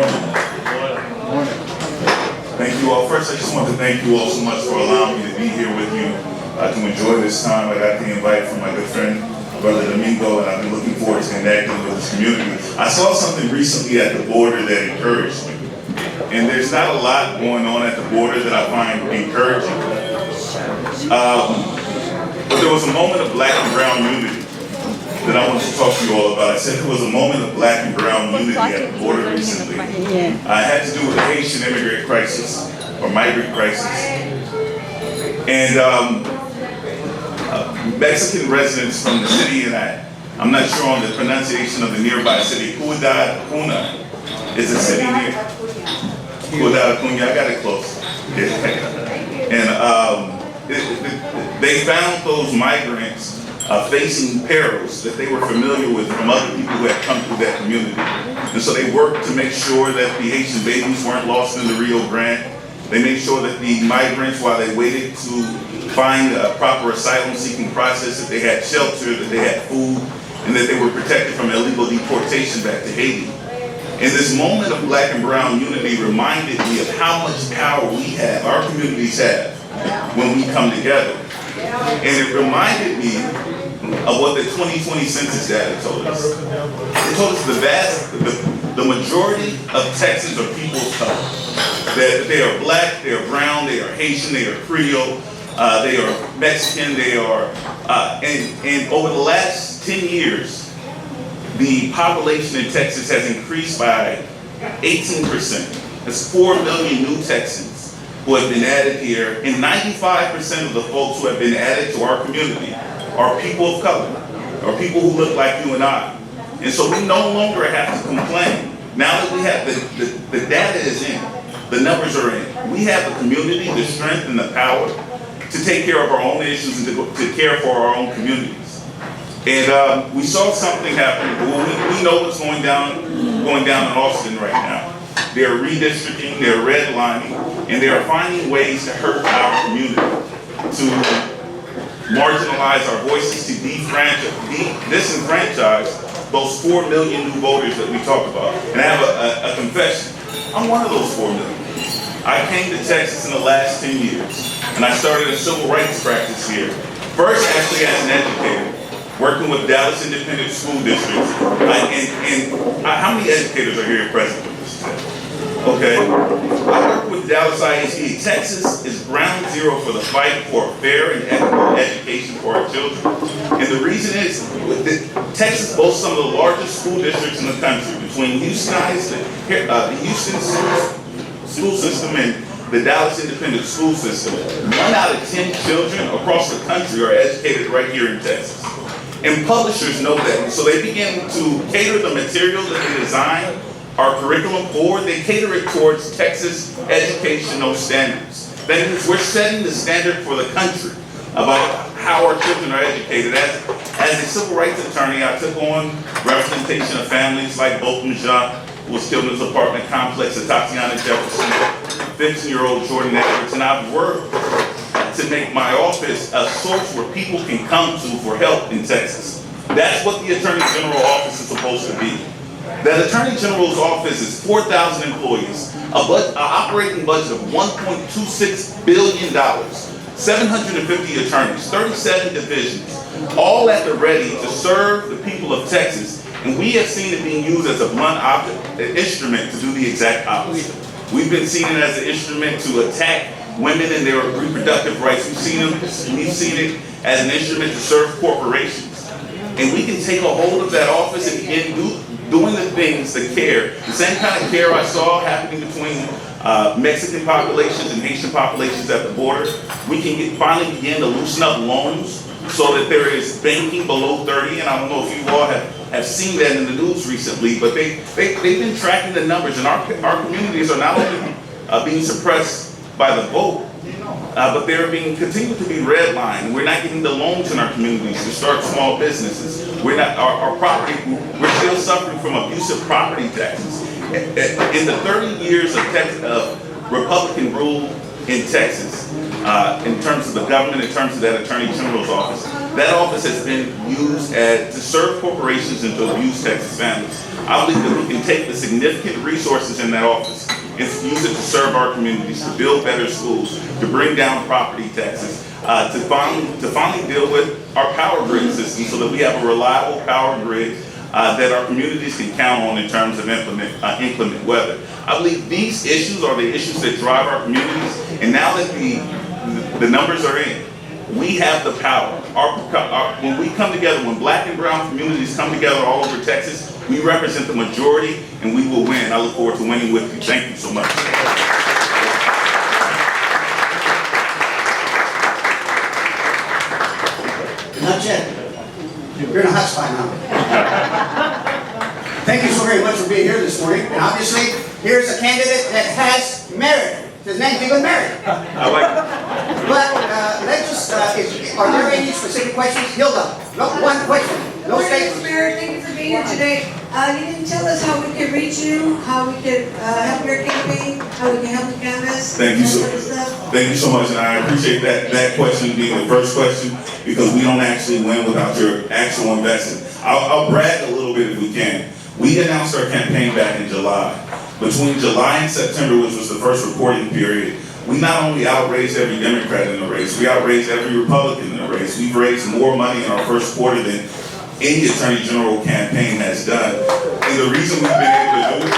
Morning. Thank you all. First, I just want to thank you all so much for allowing me to be here with you to enjoy this time. I got the invite from my good friend, Brother Domingo, and I've been looking forward to connecting with this community. I saw something recently at the border that encouraged me. And there's not a lot going on at the border that I find encouraging. But there was a moment of black and brown unity that I wanted to talk to you all about. I said there was a moment of black and brown unity at the border recently. It had to do with the Haitian immigrant crisis, or migrant crisis. And Mexican residents from the city, and I'm not sure on the pronunciation of the nearby city, Cuna is a city near. Cuna, I got it close. And they found those migrants facing perils that they were familiar with from other people who had come through that community. And so they worked to make sure that the Haitian babies weren't lost in the Rio Grande. They made sure that the migrants, while they waited to find a proper asylum-seeking process, that they had shelter, that they had food, and that they were protected from illegal deportation back to Haiti. And this moment of black and brown unity reminded me of how much power we have, our communities have, when we come together. And it reminded me of what the 2020 census data told us. It told us the majority of Texans are people of color. That they are black, they are brown, they are Haitian, they are Creole, they are Mexican, they are, and over the last 10 years, the population in Texas has increased by 18%. That's 4 million new Texans who have been added here, and 95% of the folks who have been added to our community are people of color, or people who look like you and I. And so we no longer have to complain. Now that we have the data is in, the numbers are in, we have the community, the strength, and the power to take care of our own issues and to care for our own communities. And we saw something happen. We know what's going down in Austin right now. They're redistricting, they're redlining, and they are finding ways to hurt our community, to marginalize our voices, to disenfranchise those 4 million new voters that we talk about. And I have a confession. I'm one of those 4 million. I came to Texas in the last 10 years, and I started a civil rights practice here. First, actually as an educator, working with Dallas Independent School Districts. How many educators are here present with us today? Okay. I work with Dallas ISD. Texas is ground zero for the fight for a fair and equitable education for our children. And the reason is, Texas boasts some of the largest school districts in the country. Between the Houston school system and the Dallas Independent School System, 1 out of 10 children across the country are educated right here in Texas. And publishers know that, so they begin to cater the material that they design our curriculum for. They cater it towards Texas educational standards. That means we're setting the standard for the country about how our children are educated. As a civil rights attorney, I took on representation of families like Bolton Jacques, who was killed in his apartment complex, at Tatiana Jefferson, 15-year-old Jordan Edwards, and I've worked to make my office a source where people can come to for help in Texas. That's what the Attorney General office is supposed to be. The Attorney General's office is 4,000 employees, an operating budget of $1.26 billion, 750 attorneys, 37 divisions, all at the ready to serve the people of Texas. And we have seen it being used as a blunt instrument to do the exact opposite. We've been seeing it as an instrument to attack women and their reproductive rights. We've seen it as an instrument to serve corporations. And we can take a hold of that office and begin doing the things, the care, the same kind of care I saw happening between Mexican populations and Haitian populations at the border. We can finally begin to loosen up loans so that there is banking below 30, and I don't know if you all have seen that in the news recently, but they've been tracking the numbers, and our communities are not only being suppressed by the vote, but they're being continued to be redlined. We're not getting the loans in our communities to start small businesses. We're not our property. We're still suffering from abusive property taxes. In the 30 years of Republican rule in Texas, in terms of the government, in terms of that Attorney General's office, That office has been used to serve corporations and to abuse Texas families. I believe that we can take the significant resources in that office and use it to serve our communities, to build better schools, to bring down property taxes, to finally deal with our power grid system so that we have a reliable power grid that our communities can count on in terms of inclement weather. I believe these issues are the issues that drive our communities, and now that the numbers are in, we have the power. When we come together, when black and brown communities come together all over Texas, we represent the majority and we will win. I look forward to winning with you. Thank you so much. Not yet. You're in a hot spot now. Thank you so very much for being here this morning. And obviously, here's a candidate that has merit. His name's even merit. I like it. But let's just, are there any specific questions? Hilda, no, one question. No statement. Mayor, thank you for being here today. You didn't tell us how we can reach you, how we could help your campaign, how we can help the canvas. Thank you so much, and I appreciate that question being the first question, because we don't actually win without your actual investment. I'll brag a little bit if we can. We announced our campaign back in July. Between July and September, which was the first reporting period, we not only outraised every Democrat in the race, we outraised every Republican in the race. We've raised more money in our first quarter than any Attorney General campaign has done. And the reason we've been able to do it,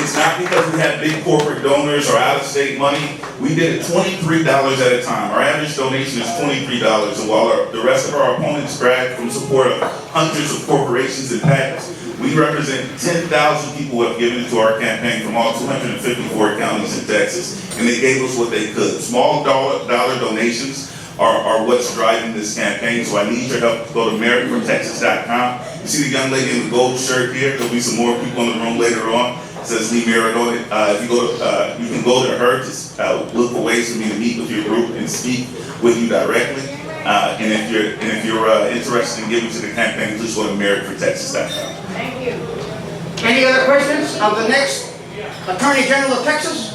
it's not because we have big corporate donors or out-of-state money. We did it $23 at a time. Our average donation is $23. And while the rest of our opponents brag from support of hundreds of corporations and PACs, we represent 10,000 people who have given to our campaign from all 254 counties in Texas, and they gave us what they could. Small dollar donations are what's driving this campaign, so I need your help. Go to meritfortexas.com. You see the young lady in the gold shirt here? There'll be some more people in the room later on. It says Lee Merritt on it. If you can go to her to look for ways for me to meet with your group and speak with you directly. And if you're interested in giving to the campaign, please go to meritfortexas.com. Thank you. Any other questions of the next Attorney General of Texas?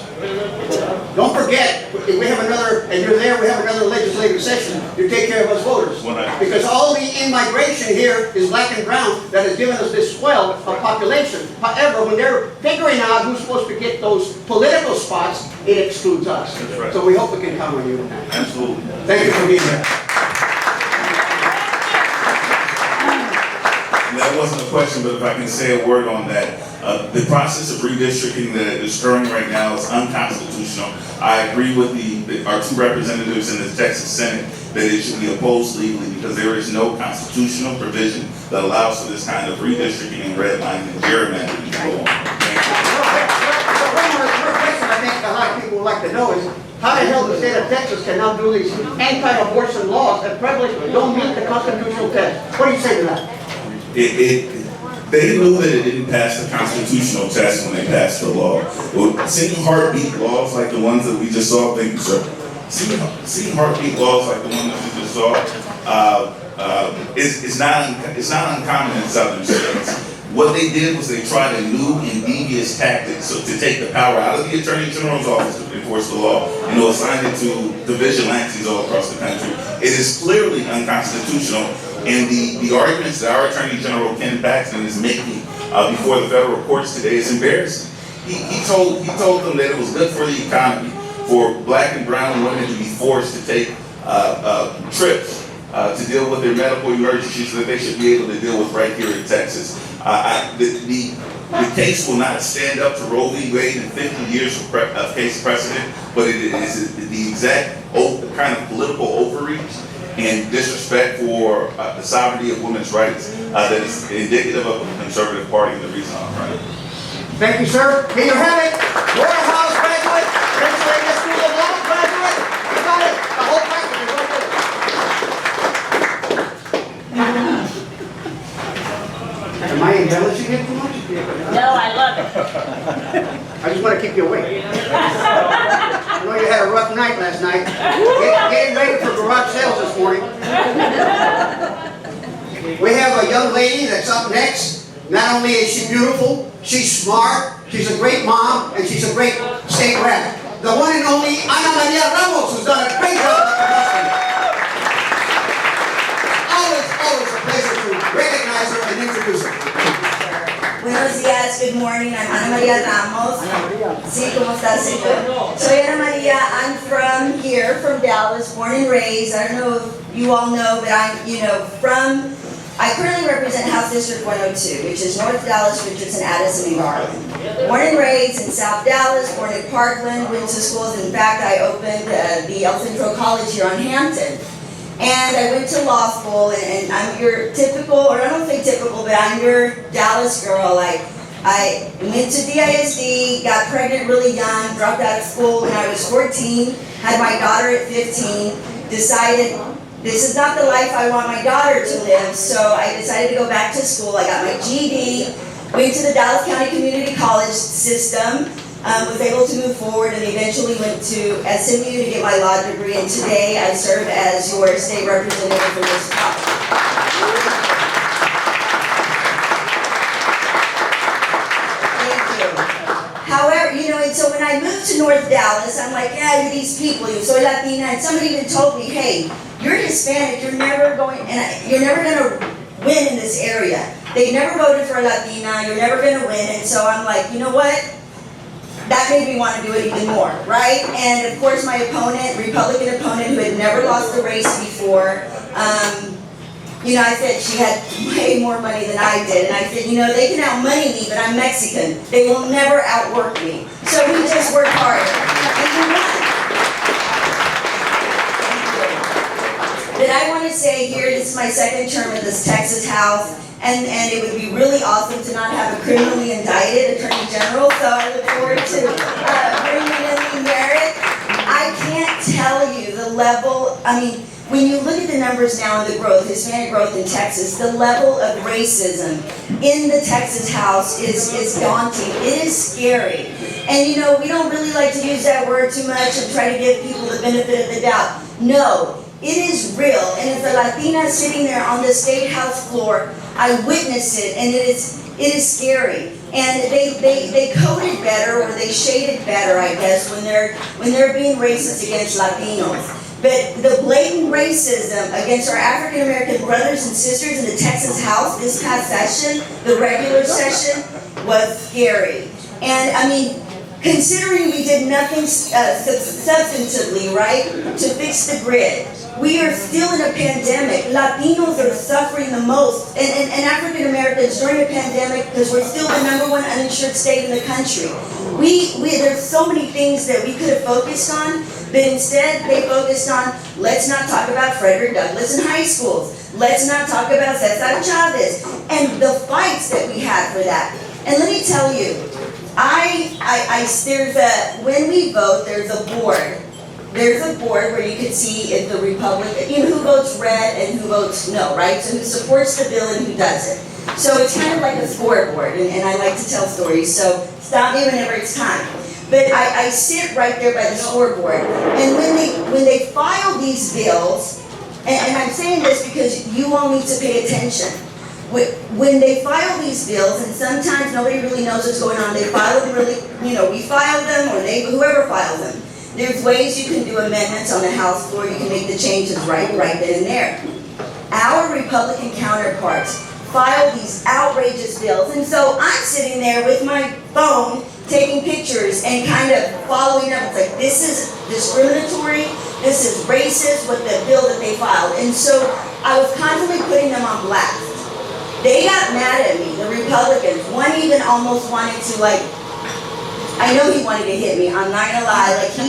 Don't forget, if we have another, and you're there, we have another legislative session. You take care of us voters. Because all the in-migration here is black and brown that has given us this swell of population. However, when they're figuring out who's supposed to get those political spots, it excludes us. That's right. So we hope we can count on you. Absolutely. Thank you for being here. That wasn't a question, but if I can say a word on that. The process of redistricting that is occurring right now is unconstitutional. I agree with our two representatives in the Texas Senate that it should be opposed legally because there is no constitutional provision that allows for this kind of redistricting and redlining and gerrymandering to go on. One more question I think a lot of people would like to know is, how the hell the state of Texas can now do these anti-abortion laws that probably don't meet the constitutional test? What do you say to that? They knew that it didn't pass the constitutional test when they passed the law. Seeing heartbeat laws like the ones that we just saw, thank you, sir. Seeing heartbeat laws like the one that we just saw is not uncommon in southern states. What they did was they tried a new and devious tactic to take the power out of the Attorney General's office to enforce the law and to assign it to the vigilantes all across the country. It is clearly unconstitutional. And the arguments that our Attorney General Ken Paxton is making before the federal courts today is embarrassing. He told them that it was good for the economy for black and brown women to be forced to take trips to deal with their medical emergencies that they should be able to deal with right here in Texas. The case will not stand up to Roe v. Wade in 50 years of case precedent, but it is the exact kind of political overreach and disrespect for the sovereignty of women's rights that is indicative of the conservative party and the reason I'm running. Thank you, sir. Here you have it. Morehouse graduate, Pennsylvania School of Law graduate. You got it. The whole package is right there. Am I embellishing it too much? No, I love it. I just want to keep you awake. I know you had a rough night last night. Getting ready for garage sales this morning. We have a young lady that's up next. Not only is she beautiful, she's smart, she's a great mom, and she's a great state rep. The one and only Ana Maria Ramos, who's done a great job. días, good morning. I'm Ana Maria Ramos. Sí, ¿cómo estás, señor? Soy Ana Maria. I'm from here, from Dallas, born and raised. I don't know if you all know, but I'm, I currently represent House District 102, which is North Dallas, Richardson, Addison, and Garland. Born and raised in South Dallas, born in Parkland, went to schools. In fact, I opened the El Centro College here on Hampton. And I went to law school, and I'm your typical, or I don't say typical, but I'm your Dallas girl. I went to DISD, got pregnant really young, dropped out of school when I was 14, had my daughter at 15, decided this is not the life I want my daughter to live, so I decided to go back to school. I got my GED, went to the Dallas County Community College system, was able to move forward, and eventually went to SMU to get my law degree, and today I serve as your state representative for this college. Thank you. However, and so when I moved to North Dallas, I'm like, yeah, you're these people, you soy Latina, and somebody even told me, hey, you're Hispanic, you're never going to win in this area. They never voted for a Latina, you're never going to win, and so I'm like, you know what? That made me want to do it even more, right? And of course my opponent, Republican opponent, who had never lost a race before, I said she had way more money than I did. And I said, they can outmoney me, but I'm Mexican. They will never outwork me. So we just worked harder. And we won. But I want to say here, this is my second term in this Texas House. And it would be really awesome to not have a criminally indicted Attorney General, so I look forward to bringing in the merit. I can't tell you the level, when you look at the numbers now and the growth, Hispanic growth in Texas, the level of racism in the Texas House is daunting. It is scary. And we don't really like to use that word too much and try to give people the benefit of the doubt. No. It is real, and as a Latina sitting there on the State House floor, I witnessed it, and it is scary. And they coded better, or they shaded better, I guess, when they're being racist against Latinos. But the blatant racism against our African American brothers and sisters in the Texas House this past session, the regular session, was scary. And considering we did nothing substantively, right, to fix the grid. We are still in a pandemic. Latinos are suffering the most, and African Americans during a pandemic, because we're still the #1 uninsured state in the country. There's so many things that we could have focused on, but instead they focused on, let's not talk about Frederick Douglass in high schools. Let's not talk about Cesar Chavez, and the fights that we had for that. And let me tell you, when we vote, there's a board. There's a board where you can see if the Republican, who votes red and who votes no, right? So who supports the bill and who doesn't. So it's kind of like a scoreboard, and I like to tell stories, so stop me whenever it's time. But I sit right there by the scoreboard, and when they file these bills, and I'm saying this because you all need to pay attention. When they file these bills, and sometimes nobody really knows what's going on, they file them really, we file them, or whoever files them. There's ways you can do amendments on the House floor, you can make the changes right then and there. Our Republican counterparts file these outrageous bills, and so I'm sitting there with my phone, taking pictures and kind of following up. It's like, this is discriminatory, this is racist with the bill that they filed. And so I was constantly putting them on blast. They got mad at me, the Republicans. One even almost wanted to I know he wanted to hit me, I'm not gonna lie, because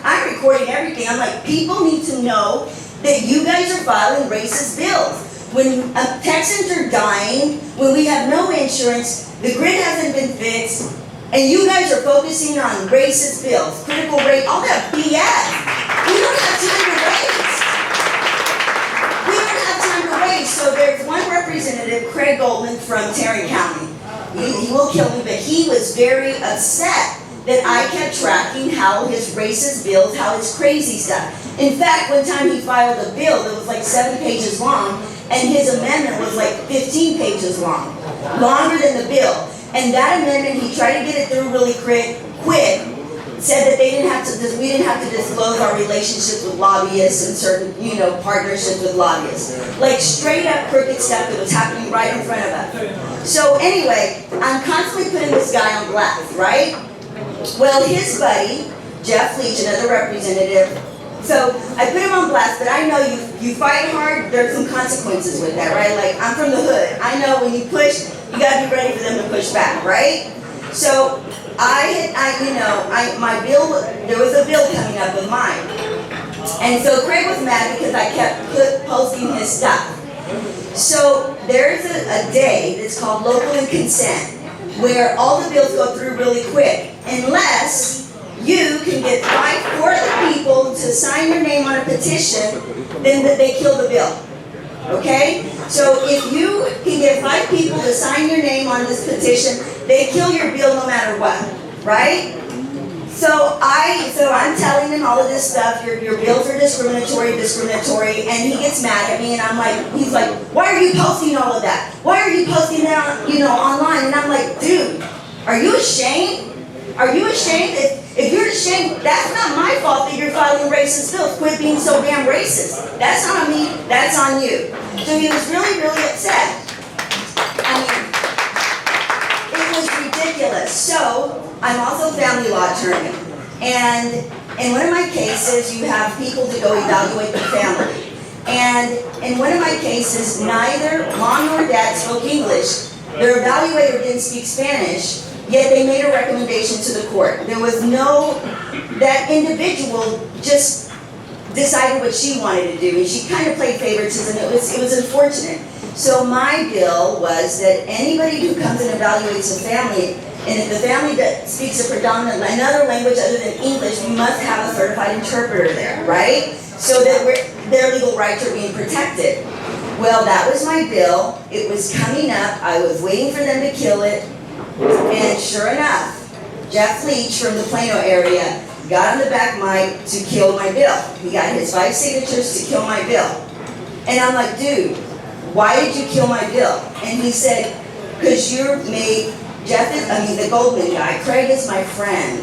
I'm recording everything. I'm like, people need to know that you guys are filing racist bills. When Texans are dying, when we have no insurance, the grid hasn't been fixed, and you guys are focusing on racist bills, critical race, all that BS. We don't have time to waste. We don't have time to waste. So there's one representative, Craig Goldman from Tarrant County. He will kill me, but he was very upset that I kept tracking how his racist bills, how his crazy stuff. In fact, one time he filed a bill that was like 7 pages long, and his amendment was like 15 pages long, longer than the bill. And that amendment, he tried to get it through really quick, said that they didn't have to, we didn't have to disclose our relationships with lobbyists and certain, partnerships with lobbyists. Like straight up crooked stuff that was happening right in front of us. So anyway, I'm constantly putting this guy on blast, right? Well, his buddy, Jeff Leach, another representative, so I put him on blast, but I know you fight hard, there's some consequences with that, right? Like, I'm from the hood. I know when you push, you gotta be ready for them to push back, right? So my bill, there was a bill coming up of mine. And so Craig was mad because I kept posting his stuff. So there's a day that's called local and consent, where all the bills go through really quick, unless you can get 4 other people to sign your name on a petition, then they kill the bill. Okay? So if you can get 5 people to sign your name on this petition, they kill your bill no matter what. Right? So I'm telling him all of this stuff, your bills are discriminatory, and he gets mad at me, and he's like, why are you posting all of that? Why are you posting that, online? And I'm like, dude, are you ashamed? Are you ashamed? If you're ashamed, that's not my fault that you're filing racist bills. Quit being so damn racist. That's not on me, that's on you. So he was really, really upset. I mean, it was ridiculous. So, I'm also a family law attorney. And in one of my cases, you have people to go evaluate the family. And in one of my cases, neither mom nor dad spoke English. Their evaluator didn't speak Spanish. Yet they made a recommendation to the court. There was that individual just decided what she wanted to do, and she kind of played favoritism. It was unfortunate. So my bill was that anybody who comes and evaluates a family, and if the family that speaks another language other than English, we must have a certified interpreter there, right? So that their legal rights are being protected. Well, that was my bill. It was coming up. I was waiting for them to kill it. And sure enough, Jeff Leach from the Plano area got on the back mic to kill my bill. He got his 5 signatures to kill my bill. And I'm like, dude, why did you kill my bill? And he said, because the Goldman guy, Craig is my friend.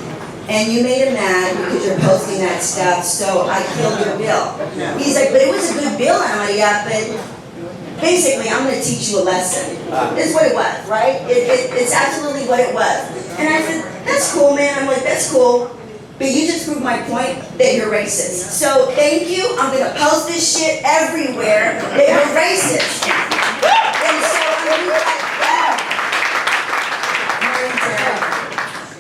And you made him mad because you're posting that stuff, so I killed your bill. He's like, but it was a good bill. And I'm like, yeah, but basically, I'm going to teach you a lesson. This is what it was, right? It's absolutely what it was. And I said, that's cool, man. I'm like, that's cool. But you just proved my point that you're racist. So thank you. I'm going to post this shit everywhere that you're racist. And so I'm like,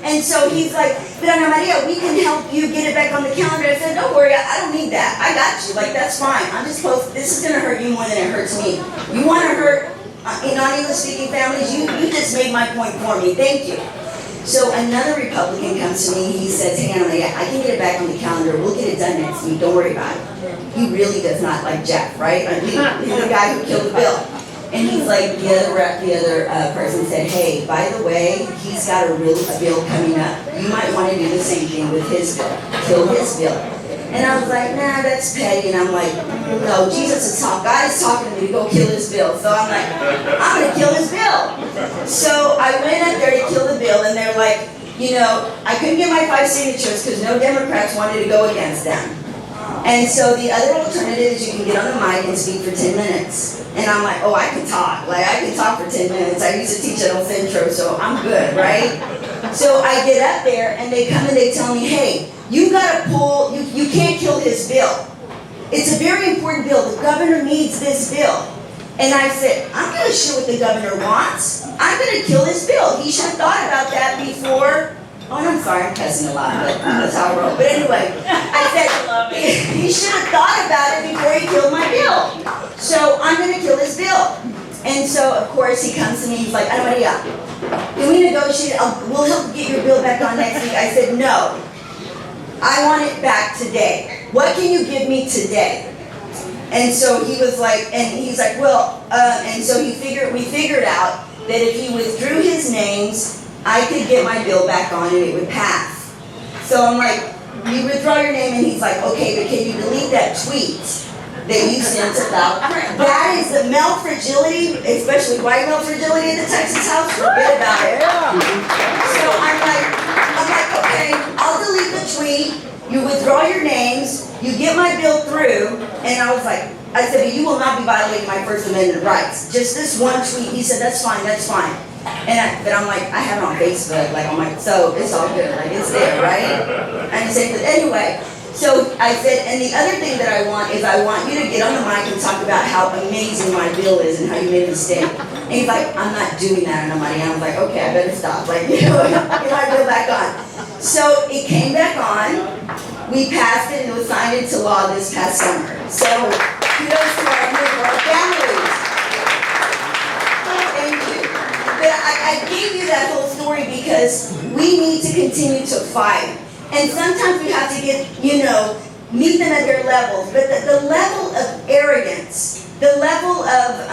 and so he's like, but Ana Maria, we can help you get it back on the calendar. I said, don't worry, I don't need that. I got you. Like, that's fine. I'm just posting. This is going to hurt you more than it hurts me. You want to hurt non-English speaking families? You just made my point for me. Thank you. So another Republican comes to me. He says, hey, Ana Maria, I can get it back on the calendar. We'll get it done next week. Don't worry about it. He really does not like Jeff, right? He's the guy who killed the bill. And he's like, the other person said, hey, by the way, he's got a bill coming up. You might want to do the same thing with his bill. Kill his bill. And I was like, nah, that's petty. And I'm like, no, Jesus is talking. God is talking to me to go kill his bill. So I'm like, I'm going to kill his bill. So I went up there to kill the bill, and they're like, I couldn't get my 5 signatures because no Democrats wanted to go against them. And so the other alternative is you can get on the mic and speak for 10 minutes. And I'm like, oh, I can talk. Like, I can talk for 10 minutes. I used to teach at El Centro, so I'm good, right? So I get up there, and they come and they tell me, hey, you gotta pull, you can't kill his bill. It's a very important bill. The governor needs this bill. And I said, I'm gonna shoot what the governor wants. I'm gonna kill his bill. He should have thought about that before. Oh, and I'm sorry, I'm cussing a lot, but that's how I roll. But anyway, I said, he should have thought about it before he killed my bill. So I'm going to kill his bill. And so, of course, he comes to me, he's like, Ana Maria, can we negotiate? We'll help get your bill back on next week. I said, no. I want it back today. What can you give me today? And so he was like, and he's like, well, and so we figured out that if he withdrew his names, I could get my bill back on and it would pass. So I'm like, you withdraw your name, and he's like, okay, but can you delete that tweet that you sent about? That is the male fragility, especially white male fragility in the Texas house. Forget about it. So I'm like, okay, I'll delete And I was like, I said, but you will not be violating my First Amendment rights. Just this one tweet. He said, that's fine, that's fine. But I'm like, I have it on Facebook, like, I'm like, so it's all good, like, it's there, right? And he said, but anyway, so I said, and the other thing that I want is I want you to get on the mic and talk about how amazing my bill is and how you made a mistake. And he's like, I'm not doing that. And I was like, okay, I better stop. Like, you know, I go back on. So it came back on. We passed it and it was signed into law this past summer. So kudos to our families. Thank you. But I gave you that whole story because we need to continue to fight. And sometimes we have to get, meet them at their levels. But the level of arrogance, the level of,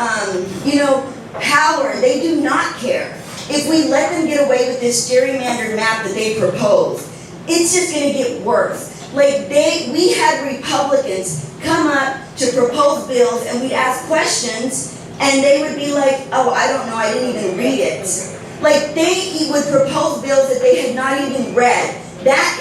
power, they do not care. If we let them get away with this gerrymandered map that they propose, it's just going to get worse. Like we had Republicans come up to propose bills and we'd ask questions and they would be like, oh, I don't know, I didn't even read it. Like they would propose bills that they had not even read. That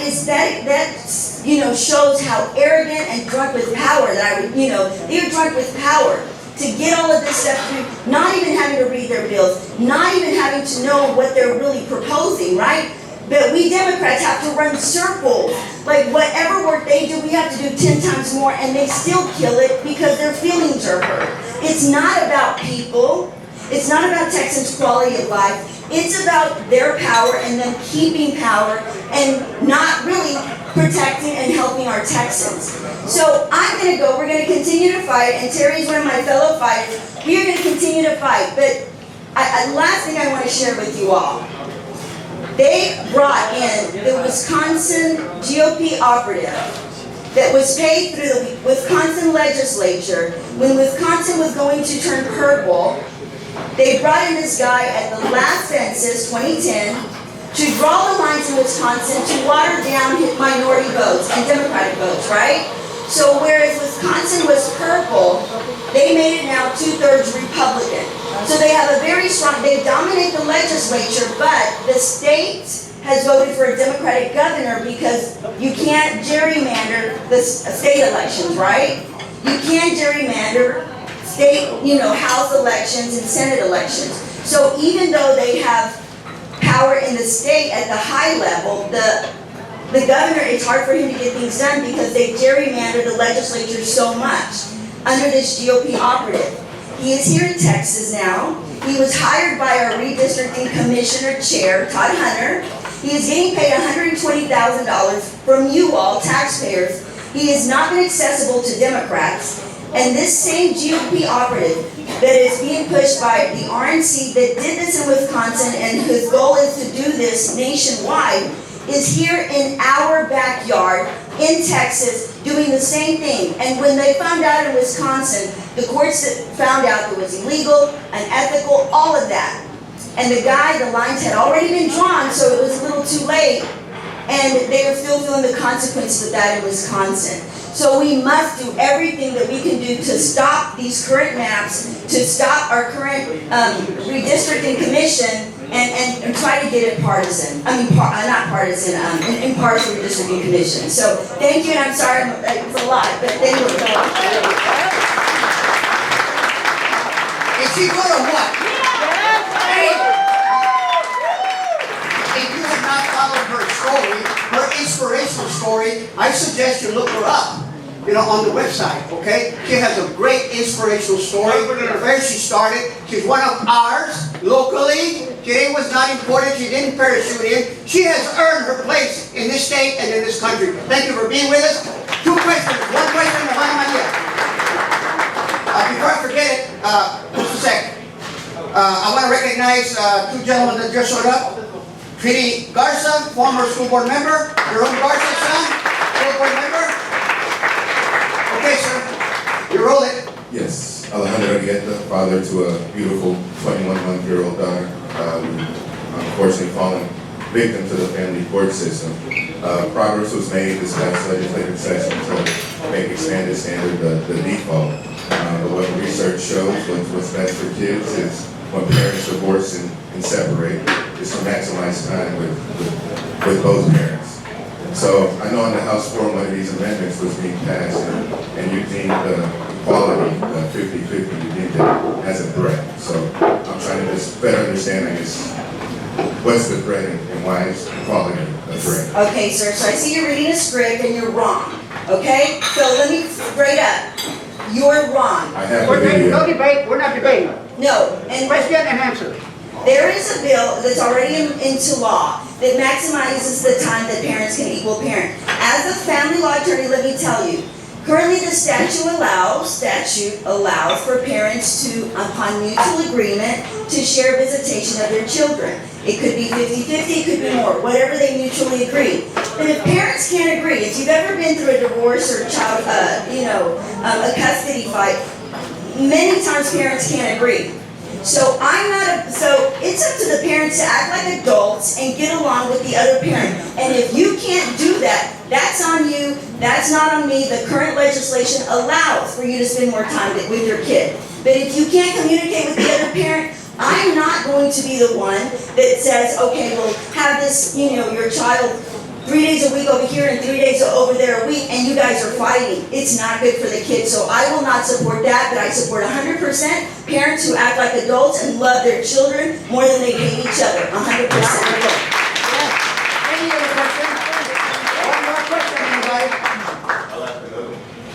shows how arrogant and drunk with power they're drunk with power to get all of this stuff through, not even having to read their bills, not even having to know what they're really proposing, right? But we Democrats have to run circles. Like whatever work they do, we have to do 10 times more, and they still kill it because their feelings are hurt. It's not about people. It's not about Texans' quality of life. It's about their power and them keeping power and not really protecting and helping our Texans. So I'm going to go. We're going to continue to fight, and Terry's one of my fellow fighters. We are going to continue to fight. But last thing I want to share with you all. They brought in the Wisconsin GOP operative that was paid through the Wisconsin legislature when Wisconsin was going to turn purple. They brought in this guy at the last census, 2010, to draw the lines in Wisconsin to water down minority votes and Democratic votes, right? So whereas Wisconsin was purple, they made it now 2/3 Republican. So they have a very strong, they dominate the legislature, but the state has voted for a Democratic governor because you can't gerrymander the state elections, right? You can't gerrymander state, House elections and Senate elections. So even though they have power in the state at the high level, the governor, it's hard for him to get things done because they gerrymander the legislature so much under this GOP operative. He is here in Texas now. He was hired by our redistricting commissioner chair, Todd Hunter. He is getting paid $120,000 from you all, taxpayers. He has not been accessible to Democrats. And this same GOP operative that is being pushed by the RNC that did this in Wisconsin and whose goal is to do this nationwide is here in our backyard in Texas doing the same thing. And when they found out in Wisconsin, the courts found out it was illegal, unethical, all of that. And the lines had already been drawn, so it was a little too late. And they are still feeling the consequences of that in Wisconsin. So we must do everything that we can do to stop these current maps, to stop our current redistricting commission, and try to get it partisan. Not partisan, impartial redistricting commission. So thank you, and I'm sorry it's a lot, but thank you. Is she good or what? If you have not followed her story, her inspirational story, I suggest you look her up, on the website, okay? She has a great inspirational story. Where she started, she's one of ours, locally. She was not imported, she didn't parachute in. She has earned her place in this state and in this country. Thank you for being with us. 2 questions. One question, Juana Maria. Before I forget it, just a sec. I want to recognize 2 gentlemen that just showed up. Trini Garza, former school board member. Jerome Garza, son, school board member. Okay, sir. You roll it. Yes, Alejandro Argueta, father to a beautiful 21-month-old daughter, unfortunately fallen victim to the family court system. Progress was made this last legislative session to make expanded standard the default. What research shows, what's best for kids is when parents divorce and separate, is to maximize time with both parents. So I know on the House floor, one of these amendments was being passed, and you deemed equality, 50-50, you deemed it as a threat. So I'm trying to just better understand, I guess, what's the threat and why is equality a threat? Okay, sir, so I see you're reading a script and you're wrong, okay? So let me straight up, you're wrong. I have We're the taking, video. no debate, we're not debating. No, and Question and answer. there is a bill that's already into law that maximizes the time that parents can equal parent. As a family law attorney, let me tell you, currently the statute allows for parents to, upon mutual agreement, to share visitation of their children. It could be 50-50, it could be more, whatever they mutually agree. But if parents can't agree, if you've ever been through a divorce or a child, a custody fight, many times parents can't agree. So it's up to the parents to act like adults and get along with the other parent. And if you can't do that, that's on you, that's not on me. The current legislation allows for you to spend more time with your kid. But if you can't communicate with the other parent, I'm not going to be the one that says, okay, well, have this, your child 3 days a week over here and 3 days over there a week, and you guys are fighting. It's not good for the kids. So I will not support that, but I support 100% parents who act like adults and love their children more than they hate each other. 100%. Any other question? One more question, anybody?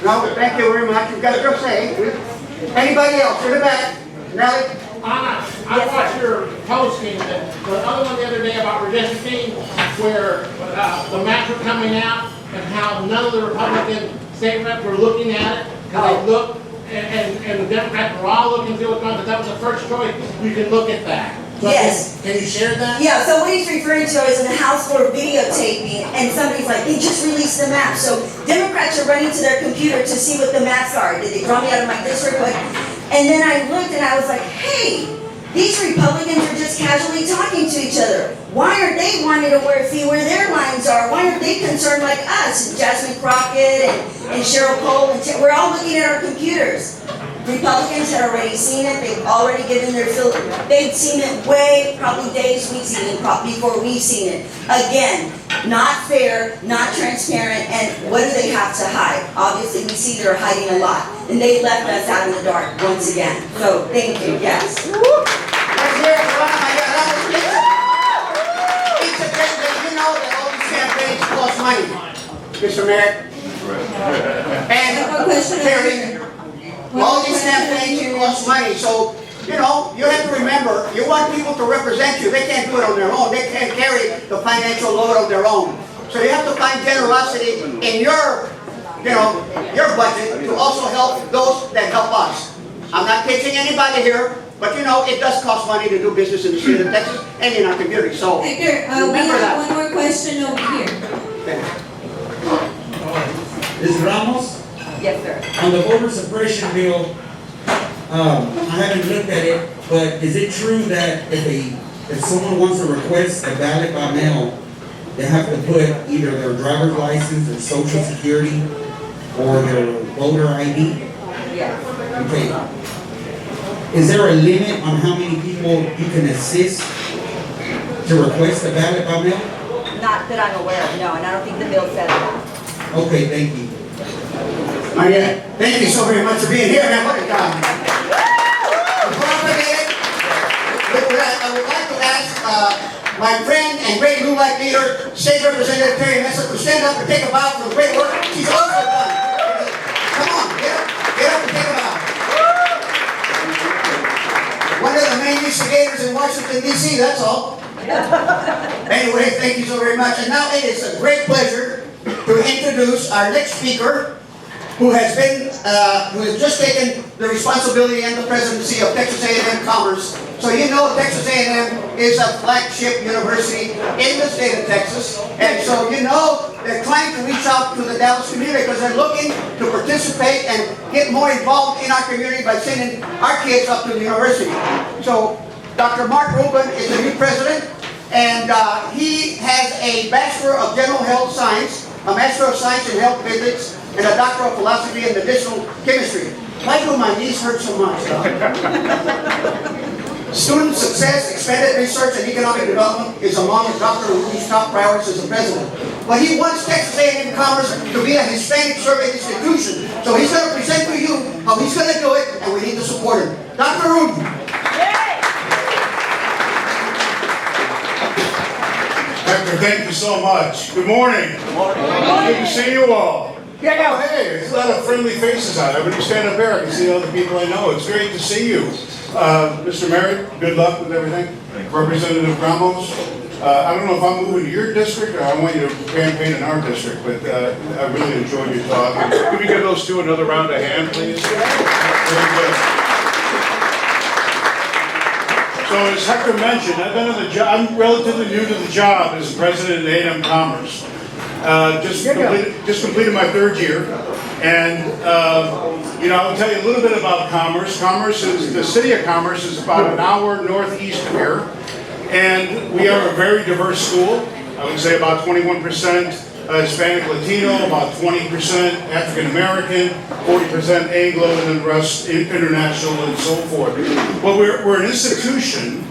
No, thank you very much. You've got your say. Anybody else? In the back. Nellie? I watched your posting, the other one the other day about redistricting, where the maps were coming out and how none of the Republican state reps were looking at it. Because they looked, and the Democrats were all looking through it, but that was the first choice. You can look at that. So Yes. Can you share that? Yeah, so what he's referring to is in the House floor videotaping, and somebody's like, they just released the map. So Democrats are running to their computer to see what the maps are. Did they draw me out of my district? And then I looked and I was like, hey, these Republicans are just casually talking to each other. Why are they wanting to see where their lines are? Why aren't they concerned like us? Jasmine Crockett and Cheryl Cole, we're all looking at our computers. Republicans had already seen it. They've already given their fill. They've seen it probably days, weeks even, before we've seen it. Again, not fair, not transparent, and what do they have to hide? Obviously, we see they're hiding a lot. And they left us out in the dark once again. So, thank you, yes. Let's hear it for one of my It's a thing that you know that all these campaigns cost money, Mr. Mayor. And Terry, all these campaigns cost money, so, you have to remember, you want people to represent you. They can't do it on their own. They can't carry the financial load on their own. So you have to find generosity in your budget to also help those that help us. I'm not pitching anybody here, but it does cost money to do business in the state of Texas and in our community, so Victor, we remember have that. one more question over here. Ms. Ramos, Yes, sir. on the voter suppression bill, I haven't looked at it, but is it true that if someone wants to request a ballot by mail, they have to put either their driver's license or social security or their voter ID? Yes. Okay. Is there a limit on how many people you can assist to request a ballot by mail? Not that I'm aware of, no, and I don't think the bill says that. Okay, thank you. Maria, thank you so very much for being here, man. What a job. Before I forget it, I would like to ask my friend and great LULAC leader, State Representative Terry Mesa, to stand up and take a bow for the great work she's also done. Come on, get up and take a bow. One of the main instigators in Washington, D.C., that's all. Anyway, thank you so very much. And now it is a great pleasure to introduce our next speaker, who has just taken the responsibility and the presidency of Texas A&M Commerce. So Texas A&M is a flagship university in the state of Texas. And so they're trying to reach out to the Dallas community because they're looking to participate and get more involved in our community by sending our kids up to the university. So Dr. Mark Rubin is the new president, and he has a Bachelor of General Health Science, a Master of Science in Health Physics, and a Doctor of Philosophy in Medicinal Chemistry. Why do my knees hurt so much? Student success, expanded research, and economic development is among Dr. Rubin's top priorities as a president. but he wants Texas A&M Commerce to be a Hispanic survey institution. So he's going to present to you how he's going to do it, and we need to support him. Dr. Rudin. Hector, thank you so much. Good morning. Good morning. Good to see you all. Oh, hey, there's a lot of friendly faces out there. When you stand up here, I can see all the people I know. It's great to see you. Mr. Merritt, good luck with everything. Representative Ramos, I don't know if I'm moving to your district or I want you to campaign in our district, but I really enjoyed your talk. Can we give those two another round of hand, please? Very good. So as Hector mentioned, I've been on the job, I'm relatively new to the job as president of A&M Commerce. Just completed my third year, and I'll tell you a little bit about Commerce. The city of Commerce is about an hour northeast of here, and we are a very diverse school. I would say about 21% Hispanic Latino, about 20% African American, 40% Anglo, and then the rest international and so forth. But we're an institution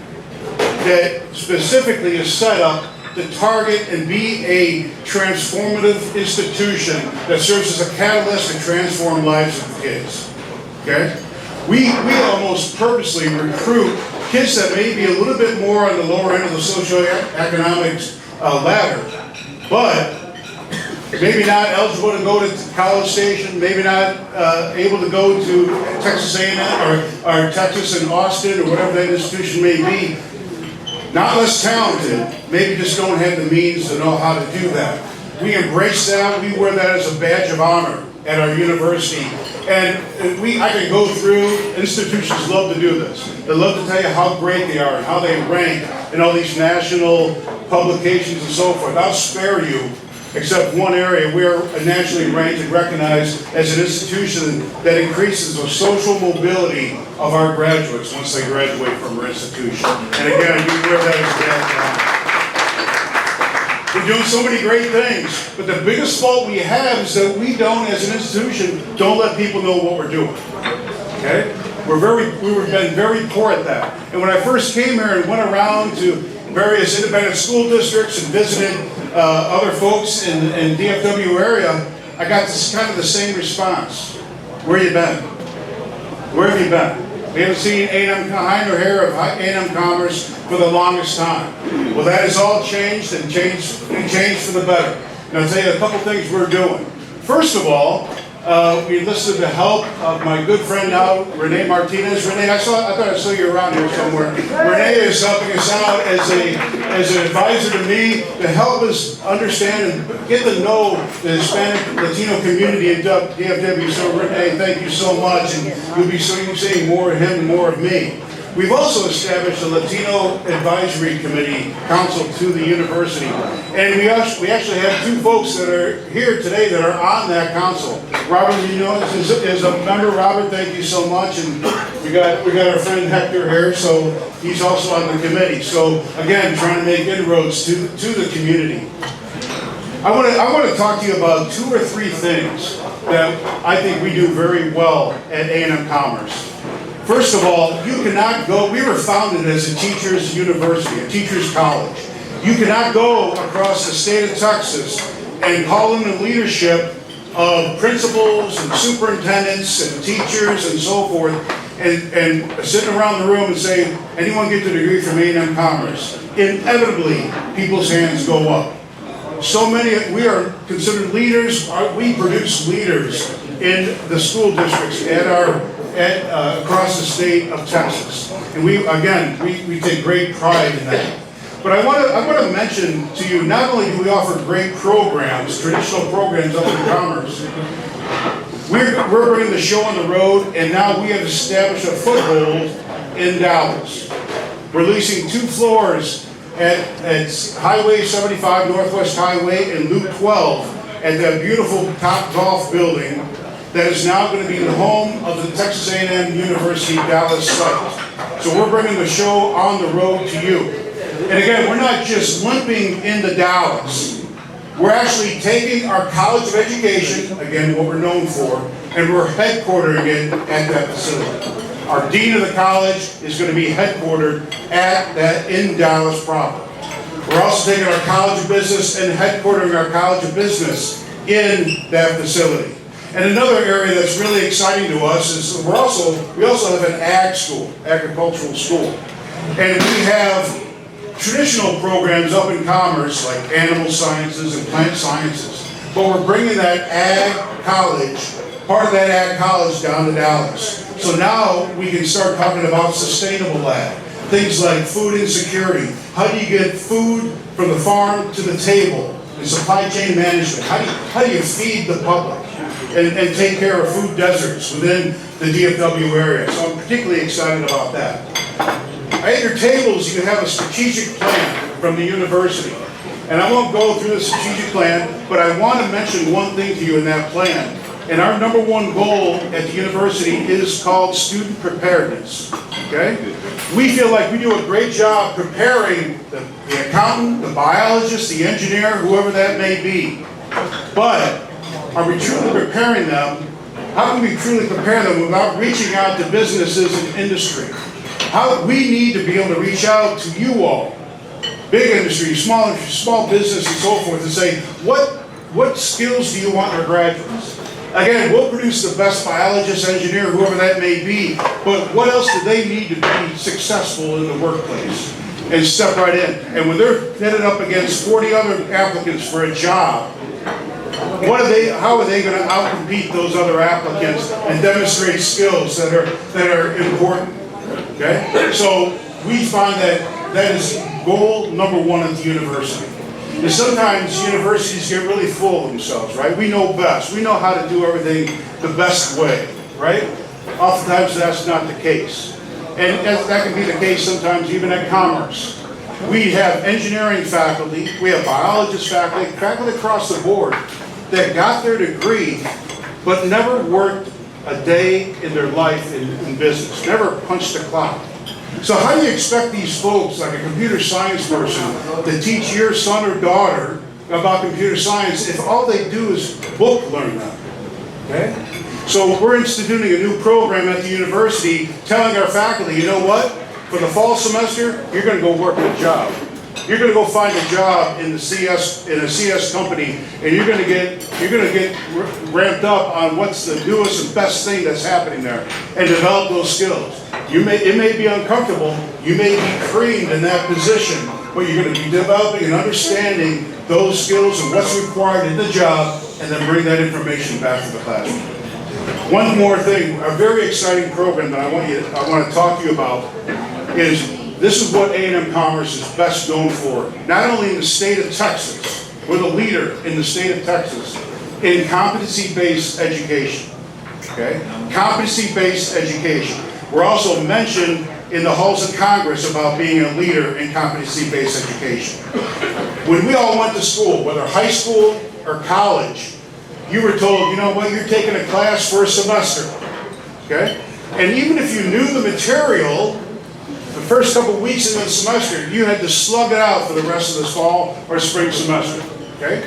that specifically is set up to target and be a transformative institution that serves as a catalyst to transform lives of kids. Okay? We almost purposely recruit kids that may be a little bit more on the lower end of the socioeconomic ladder, but maybe not eligible to go to College Station, maybe not able to go to Texas A&M or Texas and Austin or whatever that institution may be. Not less talented, maybe just don't have the means to know how to do that. We embrace that, we wear that as a badge of honor at our university. And I can go through, institutions love to do this. They love to tell you how great they are and how they rank in all these national publications and so forth. I'll spare you, except one area. We are nationally ranked and recognized as an institution that increases the social mobility of our graduates once they graduate from our institution. And again, we wear that as a badge of honor. We're doing so many great things, but the biggest fault we have is that we don't, as an institution, don't let people know what we're doing. Okay? We've been very poor at that. And when I first came here and went around to various independent school districts and visited other folks in DFW area, I got this kind of the same response. Where you been? Where have you been? We haven't seen A&M behind or hair of A&M Commerce for the longest time. Well, that has all changed and changed for the better. And I'll tell you a couple things we're doing. First of all, we enlisted the help of my good friend now, Renee Martinez. Renee, I thought I saw you around here somewhere. Renee is helping us out as an advisor to me to help us understand and get to know the Hispanic Latino community in DFW. So Renee, thank you so much, and you'll be seeing more of him and more of me. We've also established a Latino Advisory Committee Council to the university. And we actually have two folks that are here today that are on that council. Robert Munoz is a member. Robert, thank you so much. And we got our friend Hector here, so he's also on the committee. So again, trying to make inroads to the community. I want to talk to you about 2 or 3 things that I think we do very well at A&M Commerce. First of all, you cannot go, we were founded as a teacher's university, a teacher's college. You cannot go across the state of Texas and call in the leadership of principals and superintendents and teachers and so forth and sitting around the room and say, anyone get the degree from A&M Commerce? Inevitably, people's hands go up. So many, we are considered leaders, we produce leaders in the school districts across the state of Texas. And we take great pride in that. But I want to mention to you, not only do we offer great programs, traditional programs up in Commerce, we're bringing the show on the road, and now we have established a foothold in Dallas. We're leasing 2 floors at Highway 75, Northwest Highway, and Loop 12 at that beautiful Top Golf building that is now going to be the home of the Texas A&M University Dallas site. So we're bringing the show on the road to you. And again, we're not just limping into Dallas. We're actually taking our College of Education, again, what we're known for, and we're headquartering it at that facility. Our Dean of the college is going to be headquartered in Dallas proper. We're also taking our College of Business and headquartering our College of Business in that facility. And another area that's really exciting to us is we also have an ag school, agricultural school. And we have traditional programs up in Commerce like animal sciences and plant sciences. But we're bringing that ag college, part of that ag college down to Dallas. So now we can start talking about sustainable ag. Things like food insecurity. How do you get food from the farm to the table? And supply chain management. How do you feed the public and take care of food deserts within the DFW area? So I'm particularly excited about that. At your tables, you have a strategic plan from the university. And I won't go through the strategic plan, but I want to mention one thing to you in that plan. And our number one goal at the university is called student preparedness. Okay? We feel like we do a great job preparing the accountant, the biologist, the engineer, whoever that may be. But are we truly preparing them? How can we truly prepare them without reaching out to businesses and industry? We need to be able to reach out to you all, big industry, small business, and so forth, and say, what skills do you want in our graduates? Again, we'll produce the best biologist, engineer, whoever that may be, but what else do they need to be successful in the workplace? And step right in. And when they're headed up against 40 other applicants for a job, how are they going to outcompete those other applicants and demonstrate skills that are important? Okay? So we find that is goal number one at the university. And sometimes universities get really full of themselves, right? We know best. We know how to do everything the best way, right? Oftentimes that's not the case. And that can be the case sometimes even at Commerce. We have engineering faculty, we have biologist faculty across the board that got their degree but never worked a day in their life in business, never punched a clock. So how do you expect these folks, like a computer science person, to teach your son or daughter about computer science if all they do is book learn them? Okay? So we're instituting a new program at the university telling our faculty, you know what? For the fall semester, you're going to go work a job. You're going to go find a job in a CS company, and you're going to get ramped up on what's the newest and best thing that's happening there, and develop those skills. It may be uncomfortable. You may be creamed in that position, but you're going to be developing and understanding those skills and what's required in the job, and then bring that information back to the classroom. One more thing, a very exciting program that I want to talk to you about is. This is what A&M Commerce is best known for, not only in the state of Texas, we're the leader in the state of Texas in competency-based education, okay? Competency-based education. We're also mentioned in the halls of Congress about being a leader in competency-based education. When we all went to school, whether high school or college, you were told, you know what, you're taking a class for a semester, okay? And even if you knew the material, the first couple of weeks of the semester, you had to slug it out for the rest of the fall or spring semester, okay?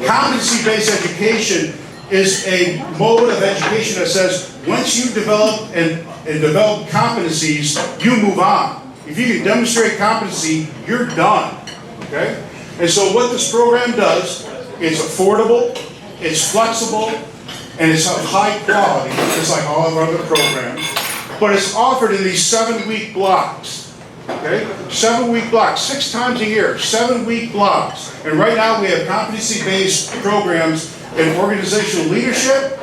Competency-based education is a mode of education that says, once you develop and develop competencies, you move on. If you can demonstrate competency, you're done, okay? And so what this program does, it's affordable, it's flexible, and it's of high quality, just like all of our other programs. But it's offered in these 7-week blocks, okay? 7-week blocks, 6 times a year, 7-week blocks. And right now we have competency-based programs in organizational leadership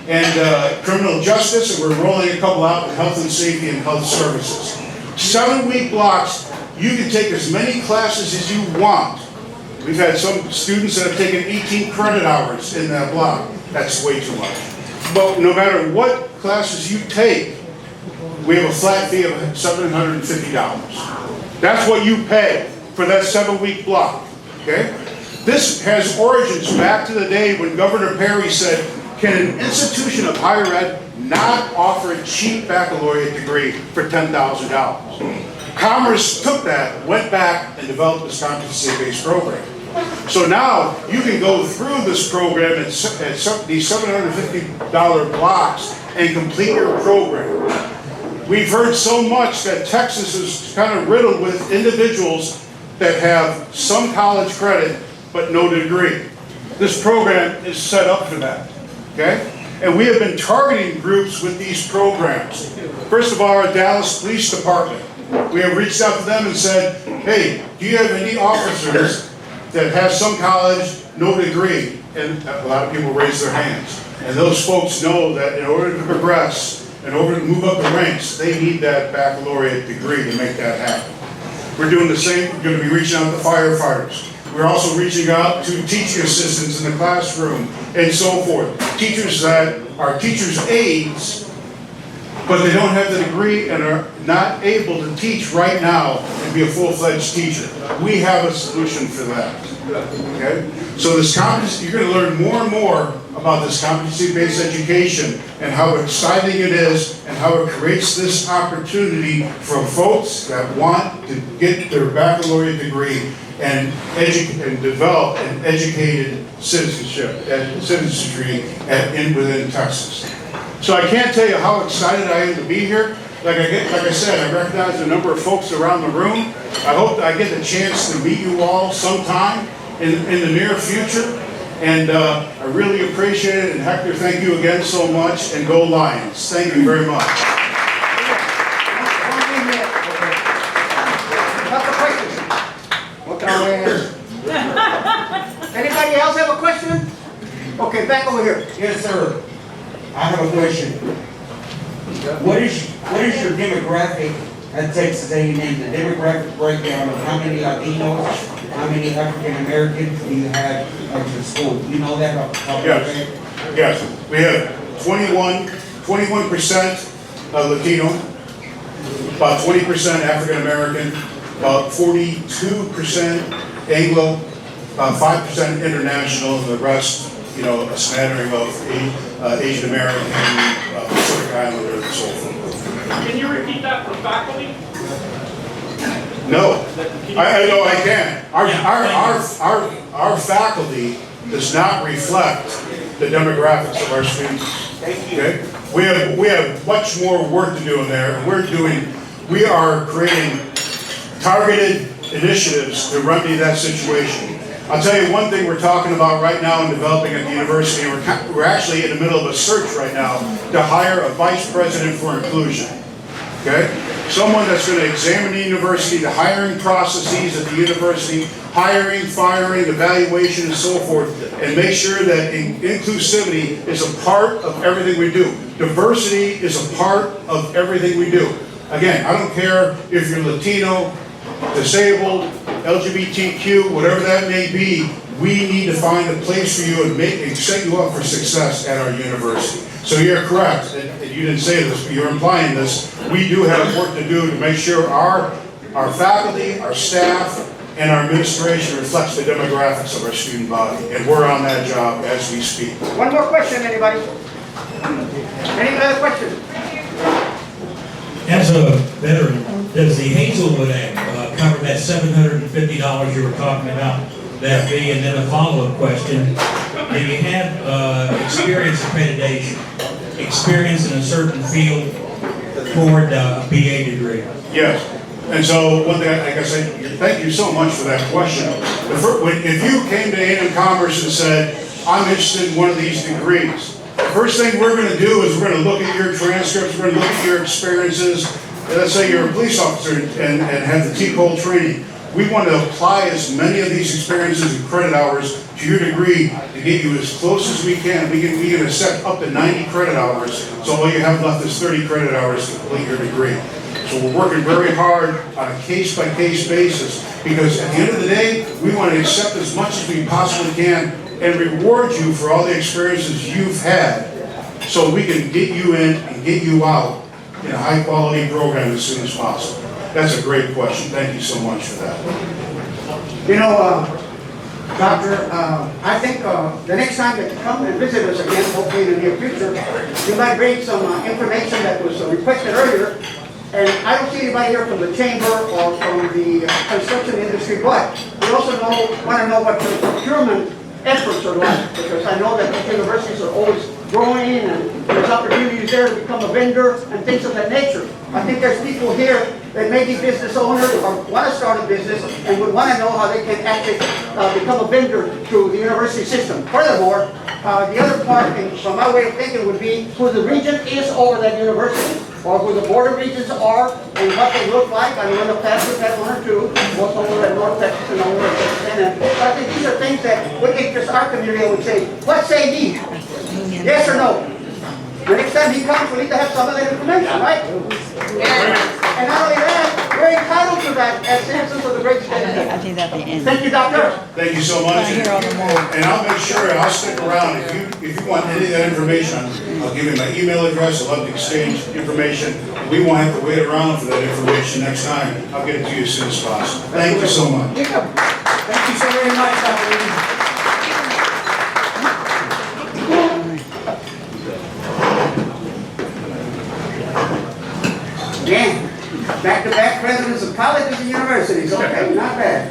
and criminal justice, and we're rolling a couple out in health and safety and health services. 7-week blocks, you can take as many classes as you want. We've had some students that have taken 18 credit hours in that block. That's way too much. But no matter what classes you take, we have a flat fee of $750. That's what you pay for that 7-week block, okay? This has origins back to the day when Governor Perry said, can an institution of higher ed not offer a cheap baccalaureate degree for $10,000? Commerce took that, went back, and developed this competency-based program. So now you can go through this program at these $750 blocks and complete your program. We've heard so much that Texas is kind of riddled with individuals that have some college credit but no degree. This program is set up for that, okay? And we have been targeting groups with these programs. First of all, our Dallas Police Department. We have reached out to them and said, hey, do you have any officers that have some college, no degree? And a lot of people raise their hands. And those folks know that in order to progress, in order to move up the ranks, they need that baccalaureate degree to make that happen. We're doing the same. We're going to be reaching out to firefighters. We're also reaching out to teaching assistants in the classroom and so forth. Teachers that are teachers' aides, but they don't have the degree and are not able to teach right now and be a full-fledged teacher. We have a solution for that. Okay? So this competency, you're going to learn more and more about this competency-based education and how exciting it is and how it creates this opportunity for folks that want to get their baccalaureate degree and develop an educated citizenship and citizenry within Texas. So I can't tell you how excited I am to be here. Like I said, I recognize the number of folks around the room. I hope that I get the chance to meet you all sometime in the near future. And I really appreciate it. And Hector, thank you again so much. And go Lions. Thank you very much. Anybody else have a question? Okay, back over here. Yes, sir. I have a question. What is your demographic at Texas A&M? The demographic breakdown of how many Latinos, how many African Americans do you have at your school? Do you know that off the top of your head? Yes. We have 21% Latino, about 20% African American, about 42% Anglo, about 5% international, and the rest, you know, a smattering of Asian American, Pacific Islander, and so forth. Can you repeat that for faculty? No, I know I can. Our faculty does not reflect the demographics of our students. Okay, we have much more work to do in there. We are creating targeted initiatives to remedy that situation. I'll tell you one thing we're talking about right now and developing at the university. We're actually in the middle of a search right now to hire a vice president for inclusion. Okay? Someone that's going to examine the university, the hiring processes at the university, hiring, firing, evaluation, and so forth, and make sure that inclusivity is a part of everything we do. Diversity is a part of everything we do. Again, I don't care if you're Latino, disabled, LGBTQ, whatever that may be, we need to find a place for you and set you up for success at our university. So you're correct, and you didn't say this, but you're implying this. We do have work to do to make sure our faculty, our staff, and our administration reflects the demographics of our student body, and we're on that job as we speak. One more question, anybody? Any other questions? As a veteran, does the Hazelwood Act cover that $750 you were talking about, that fee? And then a follow-up question, do you have experience accreditation, experience in a certain field toward a PA degree? Yes. And so one thing, like I said, thank you so much for that question. If you came to A&M Commerce and said, I'm interested in one of these degrees, the first thing we're going to do is we're going to look at your transcripts, we're going to look at your experiences. Let's say you're a police officer and have the T-Cole training. We want to apply as many of these experiences and credit hours to your degree to get you as close as we can. We can accept up to 90 credit hours, so all you have left is 30 credit hours to complete your degree. So we're working very hard on a case-by-case basis, because at the end of the day, we want to accept as much as we possibly can and reward you for all the experiences you've had, so we can get you in and get you out in a high-quality program as soon as possible. That's a great question. Thank you so much for that. You know, Doctor, I think the next time that you come and visit us again, hopefully in the near future, you might bring some information that was requested earlier. And I don't see anybody here from the chamber or from the construction industry, but we also want to know what your procurement efforts are like, because I know that the universities are always growing and there's opportunities there to become a vendor and things of that nature. I think there's people here that may be business owners or want to start a business and would want to know how they can actually become a vendor through the university system. Furthermore, the other part, and from my way of thinking, would be who the region is over that university, or who the border regions are, and what they look like. I know in the past we've had one or two, both over at North Texas and over at Texas. But I think these are things that would interest our community. I would say, what say ye? Yes or no? The next time he comes, we need to have some of that information, right? And not only that, we're entitled to that as citizens of the great state of Texas. I think that'd be in. Thank you, Doctor. Thank you so much. I hear all the more. And I'll make sure, I'll stick around. If you want any of that information, I'll give you my email address. I'd love to exchange information. We won't have to wait around for that information next time. I'll get it to you as soon as possible. Thank you so much. Thank you so very much, Dr. Again, back-to-back presidents of colleges and universities. Okay, not bad.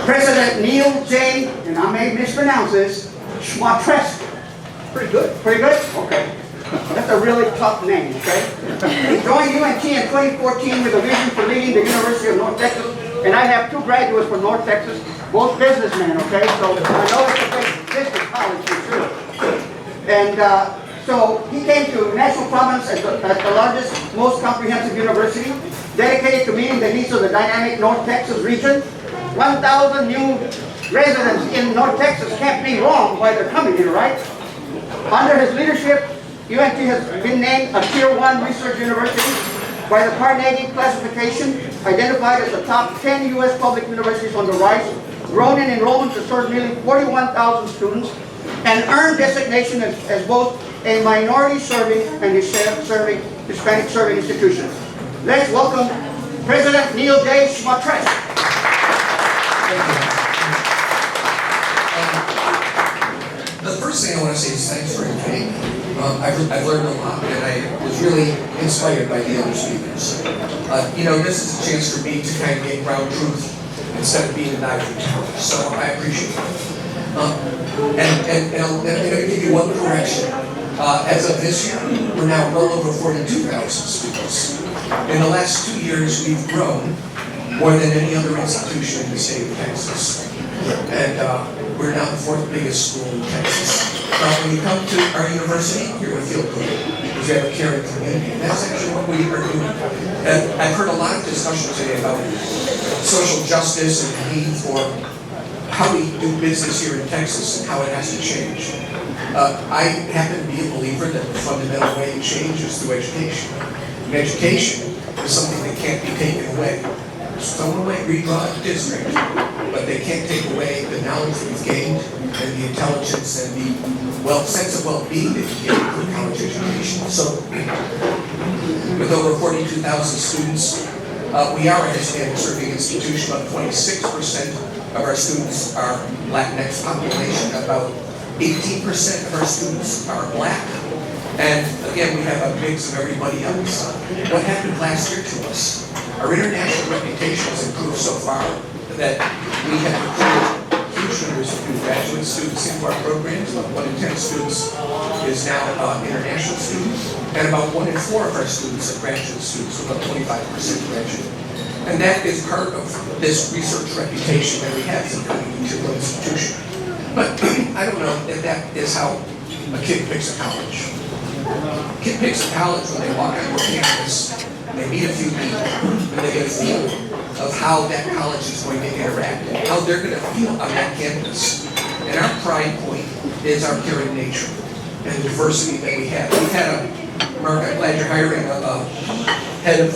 President Neil J., and I may mispronounce this, Schmatresk. Pretty good. Pretty good? Okay. That's a really tough name, okay? He joined UNT in 2014 with a vision for leading the University of North Texas, and I have two graduates from North Texas, both businessmen, okay? So I know it's a big business college for sure. And so he came to national prominence as the largest, most comprehensive university, dedicated to meeting the needs of the dynamic North Texas region. 1,000 new residents in North Texas can't be wrong why they're coming here, right? Under his leadership, UNT has been named a Tier 1 research university by the Carnegie classification, identified as the top 10 U.S. public universities on the rise, grown in enrollment to serve nearly 41,000 students, and earned designation as both a minority serving and Hispanic serving institution. Let's welcome President Neil J. Schmatresk. The first thing I want to say is thanks for inviting me. I've learned a lot, and I was really inspired by the other speakers. This is a chance for me to kind of get ground truth instead of being an ivory tower, so I appreciate it. And I'm going to give you one correction. As of this year, we're now well over 42,000 students. In the last 2 years, we've grown more than any other institution in the state of Texas. And we're now the 4th biggest school in Texas. When you come to our university, you're going to feel good because we have a caring community. And that's actually what we are doing. And I've heard a lot of discussion today about social justice and the need for how we do business here in Texas and how it has to change. I happen to be a believer that the fundamental way to change is through education. And education is something that can't be taken away. Someone might redraw a district, but they can't take away the knowledge that we've gained and the intelligence and the sense of well-being that you get through college education. So, with over 42,000 students, we are a Hispanic serving institution. About 26% of our students are Latinx population. About 18% of our students are Black. And again, we have a mix of everybody else. What happened last year to us? Our international reputation has improved so far that we have recruited huge numbers of new graduate students into our programs. About 1 in 10 students is now international students, and about 1 in 4 of our students are graduate students, so about 25% graduate. And that is part of this research reputation that we have as a community institution. But I don't know if that is how a kid picks a college. A kid picks a college when they walk onto campus, they meet a few people, and they get a feeling of how that college is going to interact, and how they're going to feel on that campus. And our pride point is our caring nature and the diversity that we have. We've had Mark, I'm glad you're hiring a head of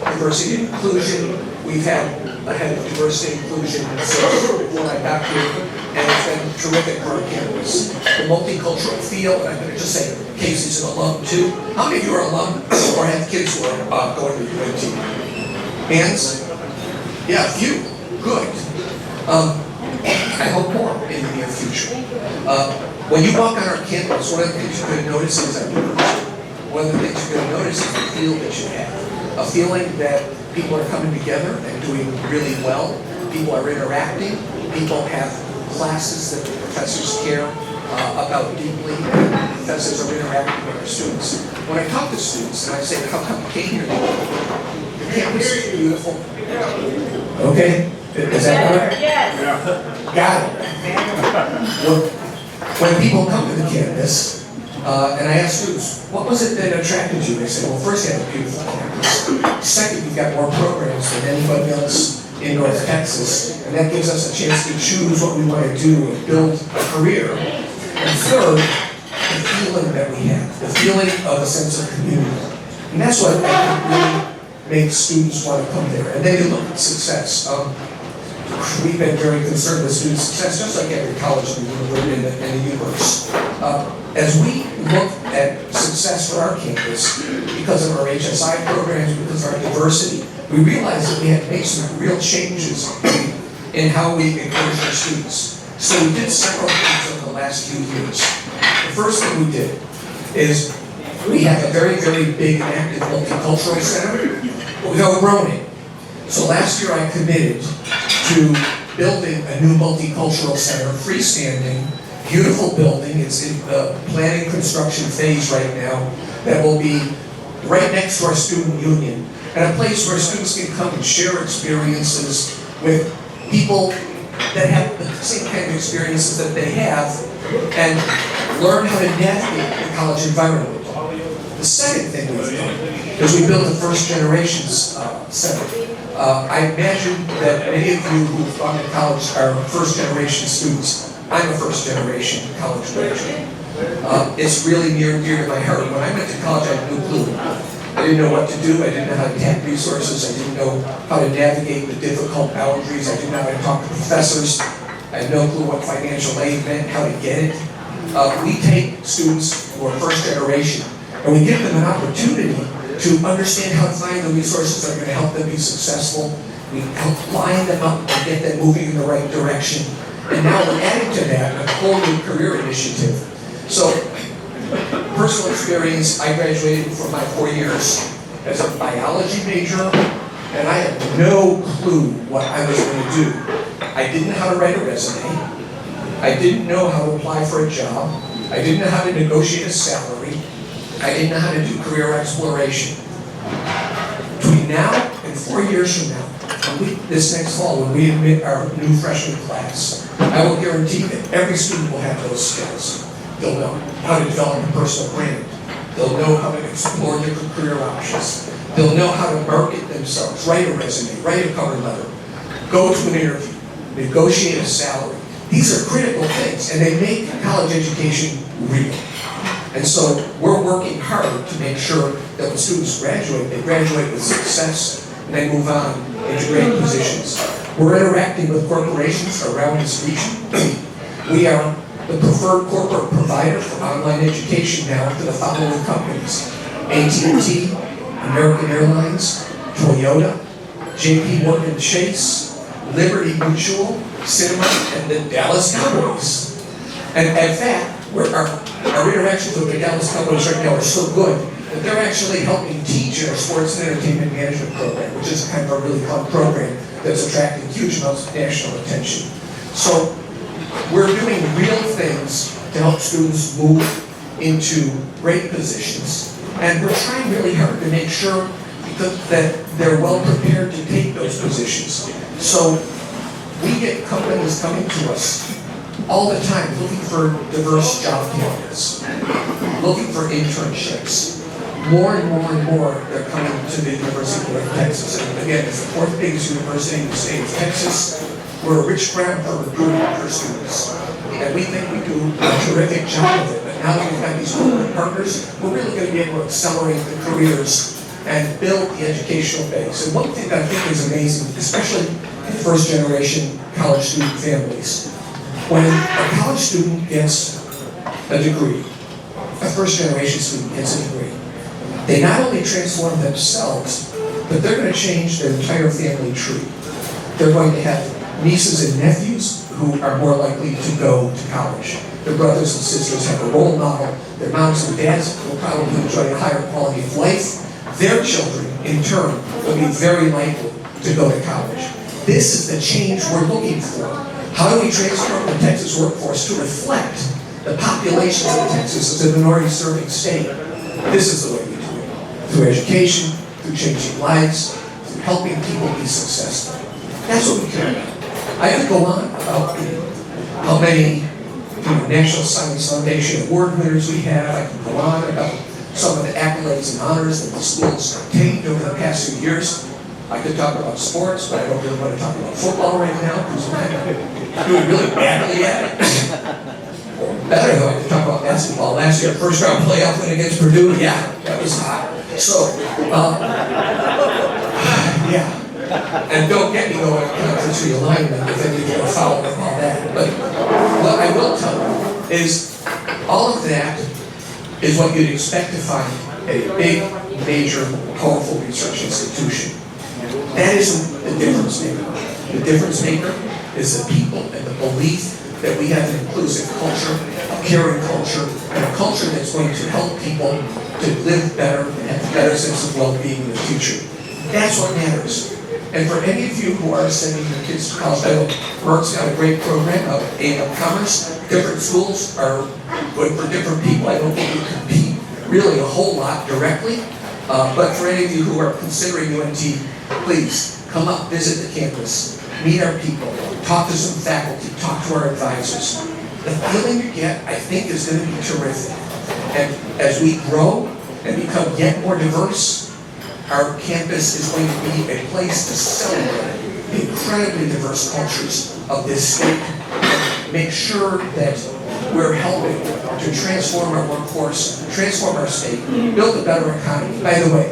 diversity and inclusion. We've had a head of diversity and inclusion since before I got here, and it's been terrific for our campus. The multicultural feel, and I'm going to just say, Casey's an alum too. How many of you are alum or have kids who are going to UNT? Hands? Yeah, a few. Good. I hope more in the near future. When you walk on our campus, one of the things you're going to notice is our diversity. One of the things you're going to notice is the feel that you have. A feeling that people are coming together and doing really well. People are interacting. People have classes that the professors care about deeply, and professors are interacting with our students. When I talk to students and I say, how come you came here? The campus is beautiful. Okay, is that better? Yes. Got it. When people come to the campus, and I ask students, what was it that attracted you? They say, well, first you have a beautiful campus. Second, you've got more programs than anybody else in North Texas, and that gives us a chance to choose what we want to do and build a career. And third, the feeling that we have, the feeling of a sense of community. And that's what I think really makes students want to come there. And then you look at success. We've been very concerned with student success, just like every college in the universe. As we look at success for our campus, because of our HSI programs, because of our diversity, we realized that we had to make some real changes in how we encourage our students. So we did several things over the last few years. The first thing we did is we have a very, very big and active multicultural center, but we've outgrown it. So last year I committed to building a new multicultural center, freestanding, beautiful building. It's in the planning construction phase right now. That will be right next to our student union, and a place where students can come and share experiences with people that have the same kind of experiences that they have, and learn how to navigate the college environment. The second thing we've done is we built a first generations center. I imagine that many of you who've gone to college are first generation students. I'm a first generation college graduate. It's really near and dear to my heart. When I went to college, I had no clue. I didn't know what to do. I didn't know how to tap resources. I didn't know how to navigate the difficult boundaries. I didn't know how to talk to professors. I had no clue what financial aid meant, how to get it. We take students who are first generation and we give them an opportunity to understand how to find the resources that are going to help them be successful. We help line them up and get them moving in the right direction. And now we're adding to that a whole new career initiative. So, personal experience, I graduated from my 4 years as a biology major, and I had no clue what I was going to do. I didn't know how to write a resume. I didn't know how to apply for a job. I didn't know how to negotiate a salary. I didn't know how to do career exploration. Between now and 4 years from now, this next fall, when we admit our new freshman class, I will guarantee that every student will have those skills. They'll know how to develop a personal brand. They'll know how to explore different career options. They'll know how to market themselves, write a resume, write a cover letter, go to an interview, negotiate a salary. These are critical things, and they make college education real. And so we're working hard to make sure that when students graduate, they graduate with success, and they move on into great positions. We're interacting with corporations around this region. We are the preferred corporate provider for online education now to the following companies: AT&T, American Airlines, Toyota, JP Morgan Chase, Liberty Mutual, Cinema, and the Dallas Cowboys. And in fact, our interactions with the Dallas Cowboys right now are so good that they're actually helping teach in our sports and entertainment management program, which is kind of a really fun program that's attracting huge amounts of national attention. So we're doing real things to help students move into great positions, and we're trying really hard to make sure that they're well prepared to take those positions. So we get companies coming to us all the time looking for diverse job candidates, looking for internships. More and more and more, they're coming to the University of North Texas. And again, it's the fourth biggest university in the state of Texas. We're a rich ground for recruiting for students. And we think we do a terrific job of it. But now that we've got these corporate partners, we're really going to be able to accelerate the careers and build the educational base. And one thing that I think is amazing, especially in first generation college student families, when a college student gets a degree, a first generation student gets a degree, they not only transform themselves, but they're going to change their entire family tree. They're going to have nieces and nephews who are more likely to go to college. Their brothers and sisters have a role model. Their moms and dads will probably enjoy a higher quality of life. Their children, in turn, will be very likely to go to college. This is the change we're looking for. How do we transform the Texas workforce to reflect the population of Texas is a minority-serving state. This is the way we do it. Through education, through changing lives, through helping people be successful. That's what we care about. I could go on about how many National Science Foundation award winners we have. I can go on about some of the accolades and honors that the schools obtained over the past few years. I could talk about sports, but I don't really want to talk about football right now because we're doing really badly at it. Or better though, I could talk about basketball. Last year, first round playoff win against Purdue, yeah, that was hot. So, yeah. And don't get me going on conference realignment if any of you are following all that. But what I will tell you is all of that is what you'd expect to find at a big, major, powerful research institution. That isn't the difference maker. The difference maker is the people and the belief that we have an inclusive culture, a caring culture, and a culture that's going to help people to live better and have a better sense of well-being in the future. That's what matters. And for any of you who are sending your kids to college, I know Merck's got a great program of A&M Commerce. Different schools are good for different people. I don't think you compete really a whole lot directly. But for any of you who are considering UNT, please come up, visit the campus, meet our people, talk to some faculty, talk to our advisors. The feeling you get, I think, is going to be terrific. And as we grow and become yet more diverse, our campus is going to be a place to celebrate the incredibly diverse cultures of this state and make sure that we're helping to transform our workforce, transform our state, build a better economy. By the way,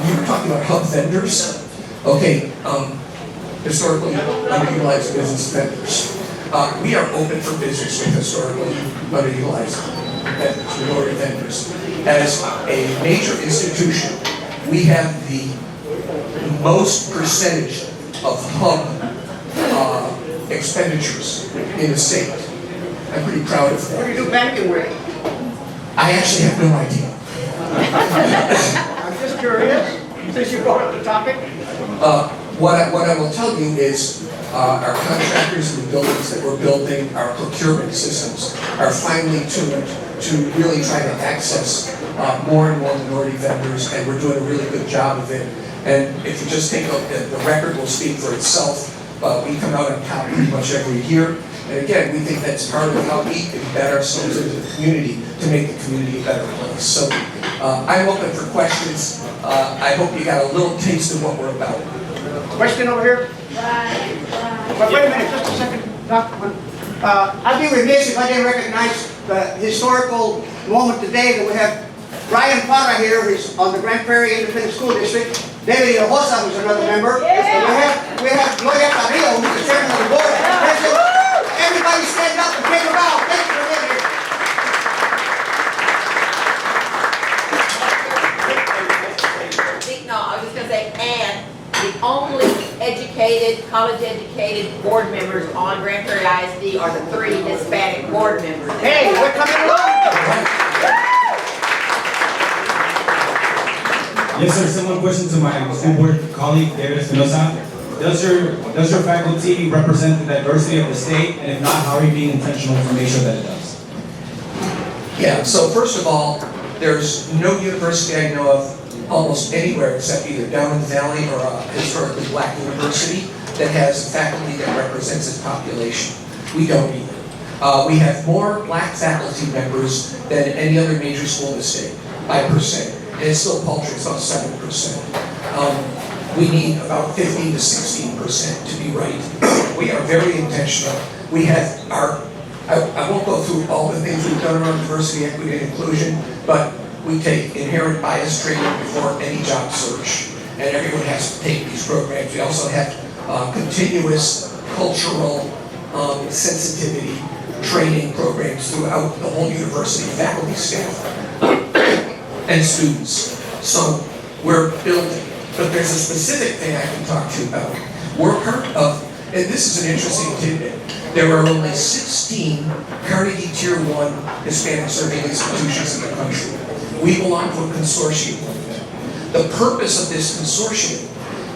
you were talking about hub vendors. Okay, historically underutilized business vendors. We are open for business with historically underutilized vendors, minority vendors. As a major institution, we have the most percentage of hub expenditures in the state. I'm pretty proud of that. What do you do banking with? I actually have no idea. I'm just curious, since you brought up the topic. What I will tell you is our contractors and the buildings that we're building, our procurement systems are finely tuned to really try to access more and more minority vendors, and we're doing a really good job of it. And if you just take a look at the record, will speak for itself. We come out on top pretty much every year. And again, we think that's part of how we embed ourselves into the community to make the community a better place. So I'm open for questions. I hope you got a little taste of what we're about. Question over here? But wait a minute, just a second, Doc. I'd be remiss if I didn't recognize the historical moment today that we have Ryan Parra here, who's on the Grand Prairie Independent School District. David Hinojosa, who's another member. And we have Gloria Carrillo, who's the chairman of the board. Everybody stand up and take a bow. Thank you for being here. No, I was going to say, and the only educated, college-educated board members on Grand Prairie ISD are the 3 Hispanic board members. Hey, we're coming along. Yes, sir. Similar question to my school board colleague, David Espinosa. Does your faculty represent the diversity of the state? And if not, how are you being intentional to make sure that it does? Yeah, so first of all, there's no university I know of almost anywhere except either down in the valley or a historically black university that has a faculty that represents its population. We don't either. We have more black faculty members than any other major school in the state, by percent. And it's still paltry, it's about 7%. We need about 15 to 16% to be right. We are very intentional. We have our, I won't go through all the things we've done around diversity, equity, and inclusion, but we take inherent bias training before any job search, and everyone has to take these programs. We also have continuous cultural sensitivity training programs throughout the whole university, faculty, staff, and students. So we're building. But there's a specific thing I can talk to you about. We're part of, and this is an interesting tidbit, there are only 16 Carnegie Tier 1 Hispanic serving institutions in the country. We belong to a consortium. The purpose of this consortium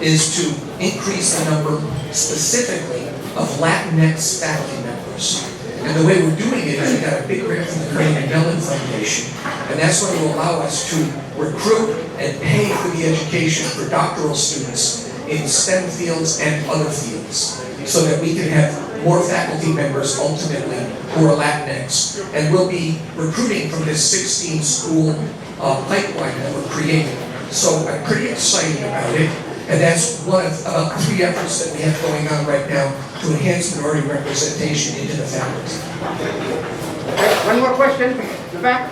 is to increase the number specifically of Latinx faculty members. And the way we're doing it is we got a big grant from the Carnegie Mellon Foundation, and that's going to allow us to recruit and pay for the education for doctoral students in STEM fields and other fields, so that we can have more faculty members ultimately who are Latinx. And we'll be recruiting from this 16-school pipeline that we're creating. So I'm pretty excited about it. And that's one of about 3 efforts that we have going on right now to enhance minority representation into the faculty. One more question, in the back.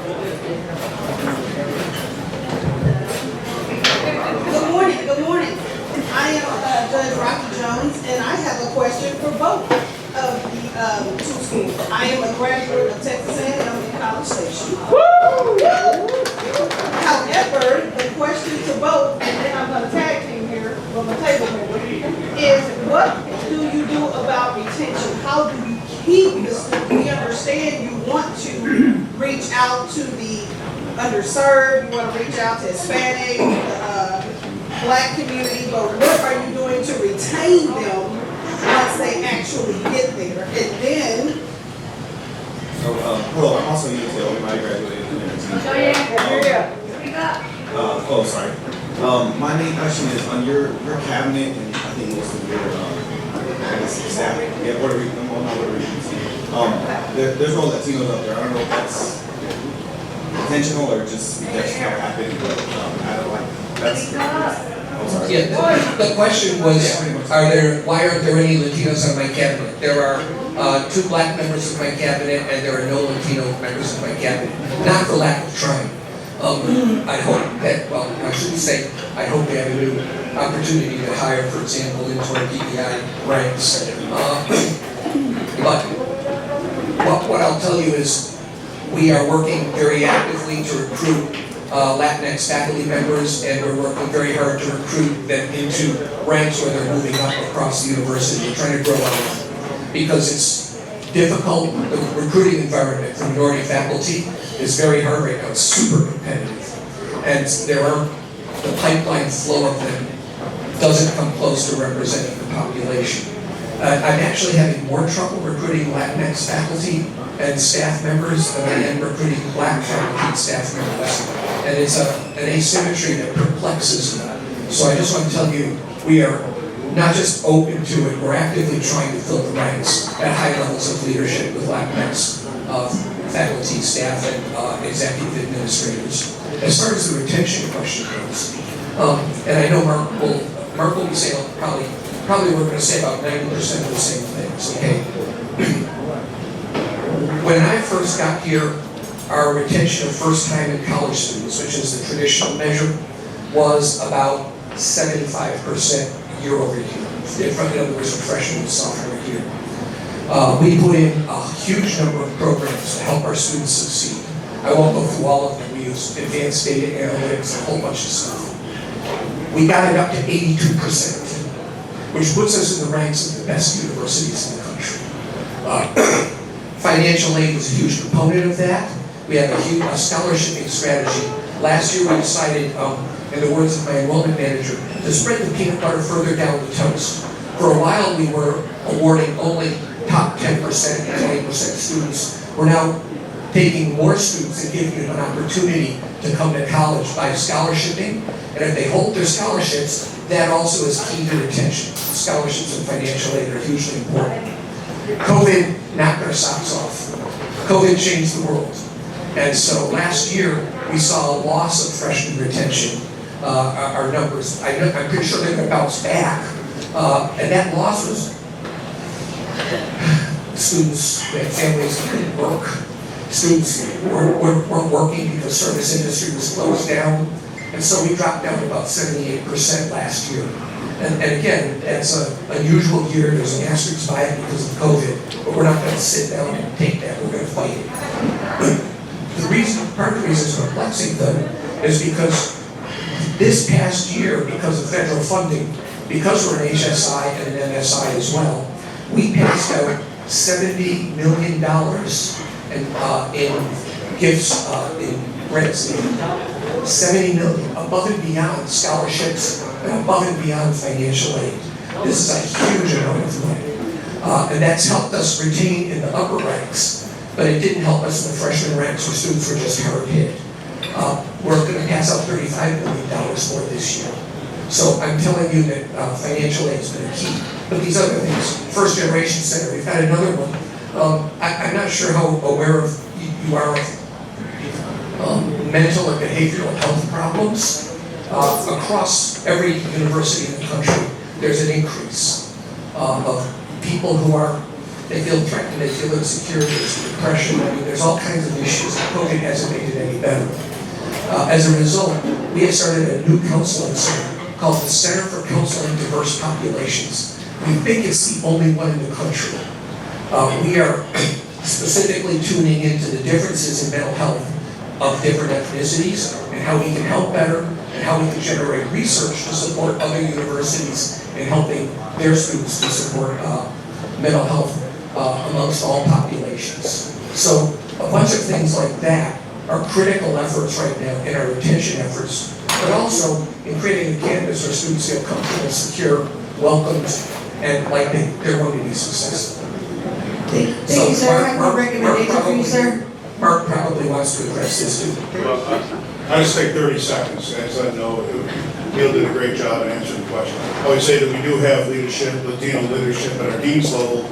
Good morning, good morning. I am Judge Rocky Jones, and I have a question for both of the 2 schools. I am a graduate of Texas A&M in College Station. However, the question to both, and then I'm going to tag team here from the table member, is what do you do about retention? How do you keep the students? We understand you want to reach out to the underserved, you want to reach out to Hispanic, Black community, but what are you doing to retain them once they actually get there? And then... So, hello, I'm also UTL, I graduated in sorry. My main question is on your cabinet, and I think most of your staff, Puerto Rican, well, not Puerto Ricans. There's no Latinos up there. I don't know if that's intentional or just that's how it happened, but I don't like that's. Yeah, the question was, why aren't there any Latinos on my cabinet? There are 2 Black members of my cabinet, and there are no Latino members of my cabinet. Not for lack of trying. I hope that, well, I shouldn't say, I hope they have a new opportunity to hire, for example, into our DEI ranks. But what I'll tell you is, we are working very actively to recruit Latinx faculty members, and we're working very hard to recruit them into ranks where they're moving up across the university. We're trying to grow out because it's difficult. The recruiting environment for minority faculty is very hard right now. It's super competitive. And the pipeline flow of them doesn't come close to representing the population. I'm actually having more trouble recruiting Latinx faculty and staff members than I am recruiting Black faculty and staff members. And it's an asymmetry that perplexes me. So I just want to tell you, we are not just open to it, we're actively trying to fill the ranks at high levels of leadership with Latinx faculty, staff, and executive administrators. As far as the retention question goes, and I know Mark will be saying probably we're going to say about 90% of the same things, okay? When I first got here, our retention of first-time in college students, which is the traditional measure, was about 75% year over year. In other words, from freshman to sophomore year. We put in a huge number of programs to help our students succeed. I won't go through all of them. We use advanced data analytics, a whole bunch of stuff. We got it up to 82%, which puts us in the ranks of the best universities in the country. Financial aid was a huge component of that. We have a huge scholarshiping strategy. Last year we decided, in the words of my enrollment manager, to spread the peanut butter further down the toast. For a while we were awarding only top 10% and 20% students. We're now taking more students and giving them an opportunity to come to college by scholarshiping. And if they hold their scholarships, that also is key to retention. Scholarships and financial aid are hugely important. COVID knocked our socks off. COVID changed the world. And so last year, we saw a loss of freshman retention. Our numbers, I'm pretty sure they're going to bounce back. And that loss was students and families who couldn't work. Students weren't working because service industry was closed down. And so we dropped down to about 78% last year. And again, that's an unusual year. There's an asterisk by it because of COVID. But we're not going to sit down and take that. We're going to fight it. Part of the reason it's perplexing, though, is because this past year, because of federal funding, because we're an HSI and an MSI as well, we passed out $70 million in gifts, in grants, $70 million, above and beyond scholarships and above and beyond financial aid. This is a huge amount of money. And that's helped us retain in the upper ranks, but it didn't help us in the freshman ranks where students were just hard hit. We're going to pass out $35 million more this year. So I'm telling you that financial aid has been a key. But these other things, First Generation Center, we've got another one. I'm not sure how aware of you are of mental and behavioral health problems. Across every university in the country, there's an increase of people who they feel threatened, they feel insecure, there's depression, I mean, there's all kinds of issues. COVID hasn't made it any better. As a result, we have started a new counseling center called the Center for Counseling Diverse Populations. We think it's the only one in the country. We are specifically tuning into the differences in mental health of different ethnicities and how we can help better and how we can generate research to support other universities in helping their students to support mental health amongst all populations. So a bunch of things like that are critical efforts right now in our retention efforts, but also in creating a campus where students feel comfortable, secure, welcomed, and like they're going to be successful. Thank you, sir. I have one recommendation for you, sir. Mark probably wants to address this too. Well, I just take 30 seconds, as I know Neil did a great job in answering the question. I would say that we do have leadership, Latino leadership at our dean's level.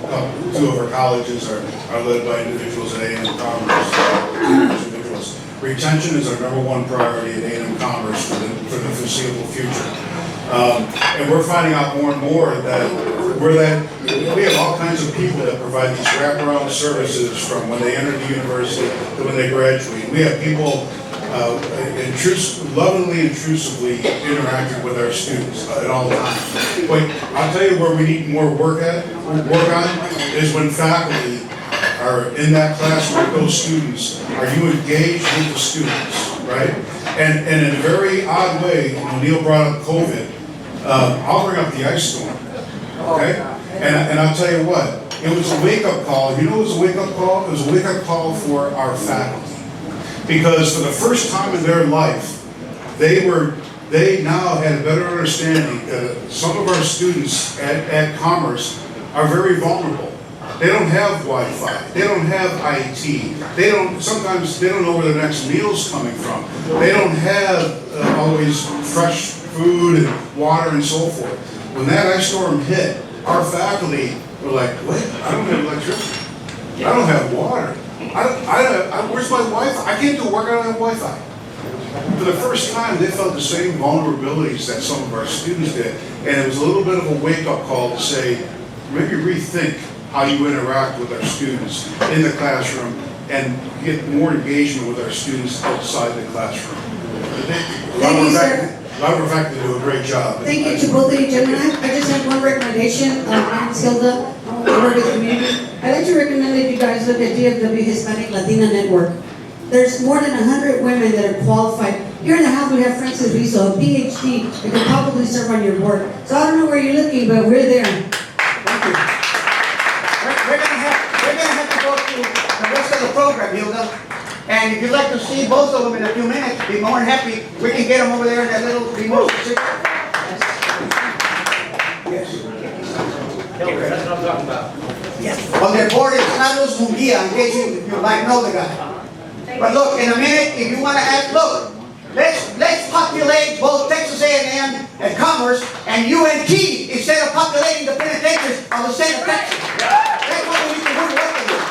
Two of our colleges are led by individuals at A&M Commerce. Retention is our #1 priority at A&M Commerce for the foreseeable future. And we're finding out more and more that we have all kinds of people that provide these wraparound services from when they enter the university to when they graduate. We have people lovingly, intrusively interacting with our students at all times. But I'll tell you where we need more work on is when faculty are in that classroom with those students. Are you engaged with the students, right? And in a very odd way, Neil brought up COVID. I'll bring up the ice storm, okay? And I'll tell you what, it was a wake-up call. You know what was a wake-up call? It was a wake-up call for our faculty. Because for the first time in their life, they now had a better understanding that some of our students at Commerce are very vulnerable. They don't have Wi-Fi. They don't have IT. Sometimes they don't know where their next meal's coming from. They don't have always fresh food and water and so forth. When that ice storm hit, our faculty were like, wait, I don't have electricity. I don't have water. Where's my Wi-Fi? I can't do work, I don't have Wi-Fi. For the first time, they felt the same vulnerabilities that some of our students did. And it was a little bit of a wake-up call to say, maybe rethink how you interact with our students in the classroom and get more engagement with our students outside the classroom. Thank you, sir. Robert faculty do a great job. Thank you to both of you gentlemen. I just have one recommendation. My name's Hilda. I work with the community. I'd like to recommend that you guys look at DFW Hispanic Latina Network. There's more than 100 women that are qualified. Here in the house we have Francis Rizzo, a PhD, that could probably serve on your board. So I don't know where you're looking, but we're there. Thank you. We're gonna have to go through the rest of the program, Hilda. And if you'd like to see both of them in a few minutes, be more than happy. We can get them over there in that little remote seat. Yes. Okay, that's what I'm talking about. Yes. On their board is Carlos Munguia, in case you might know the guy. But look, in a minute, if you want to ask, look, let's populate both Texas A&M and Commerce and UNT instead of populating the penitentiaries of the state of Texas. That's what we need to do with it.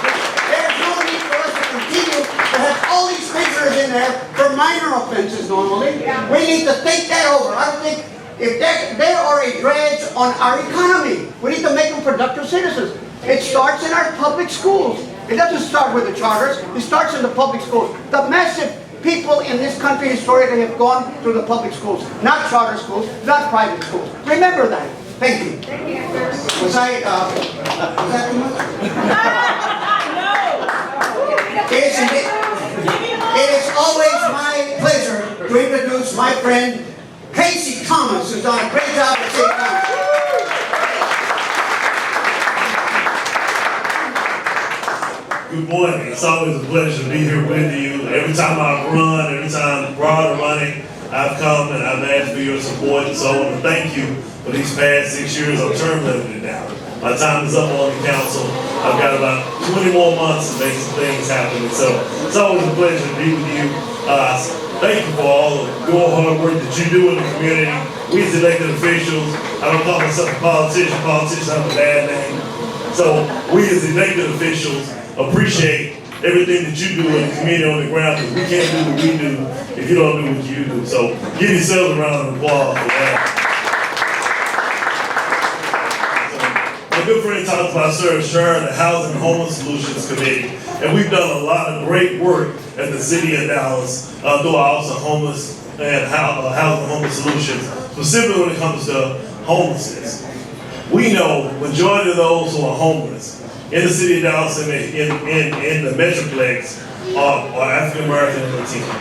There's no need for us to continue to have all these prisoners in there for minor offenses normally. We need to think that over. I don't think if they are a dredge on our economy. We need to make them productive citizens. It starts in our public schools. It doesn't start with the charters. It starts in the public schools. The massive people in this country historically have gone through the public schools, not charter schools, not private schools. Remember that. Thank you. Thank you, sir. Was that too much? It is always my pleasure to introduce my friend Casey Thomas, who's done a great job at St. Thomas. Good morning. It's always a pleasure to be here with you. Every time I run, every time Broad are running, I've come and I've asked for your support. So I want to thank you for these past 6 years. I'm term limited now. My time is up on the council. I've got about 20 more months to make some things happen. And so it's always a pleasure to be with you. Thank you for all of your hard work that you do in the community. We as elected officials, I don't call myself a politician. Politicians have a bad name. So we as elected officials appreciate everything that you do in the community on the ground, because we can't do what we do if you don't do what you do. So give yourselves a round of applause for that. My good friend talked about the Housing and Homeless Solutions Committee, and we've done a lot of great work at the city of Dallas through our Office of Homeless and Housing and Homeless Solutions, specifically when it comes to homelessness. We know majority of those who are homeless in the city of Dallas and in the Metroplex are African American and Latino.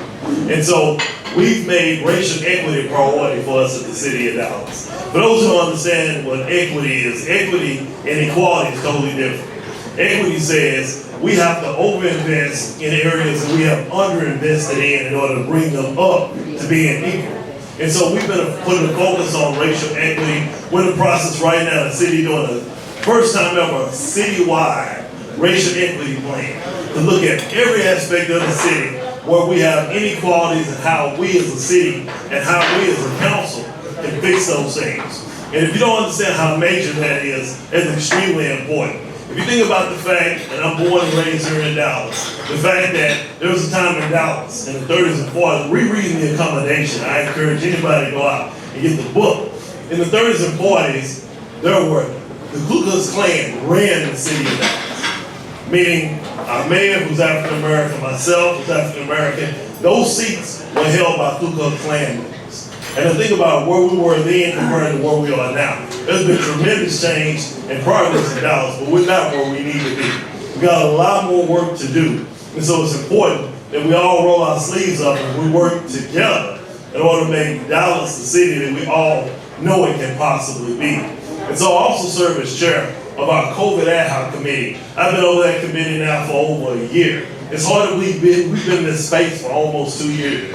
And so we've made racial equity a priority for us at the city of Dallas. For those who understand what equity is, equity and equality is totally different. Equity says we have to overinvest in areas that we have underinvested in order to bring them up to being equal. And so we've been putting a focus on racial equity. We're in the process right now, the city doing the first time ever citywide racial equity plan to look at every aspect of the city where we have inequalities and how we as a city and how we as a council can fix those things. And if you don't understand how major that is, it's extremely important. If you think about the fact that I'm born and raised here in Dallas, the fact that there was a time in Dallas in the 30s and 40s, rereading the accommodation, I encourage anybody to go out and get the book. In the 30s and 40s, the Ku Klux Klan ran the city of Dallas, meaning our mayor, who's African American, myself, who's African American. Those seats were held by Ku Klux Klan members. And to think about where we were then compared to where we are now, there's been tremendous change and progress in Dallas, but we're not where we need to be. We got a lot more work to do. And so it's important that we all roll our sleeves up and we work together in order to make Dallas the city that we all know it can possibly be. And so I also serve as chair of our COVID ad hoc committee. I've been over that committee now for over a year. It's hard to believe we've been in this space for almost 2 years.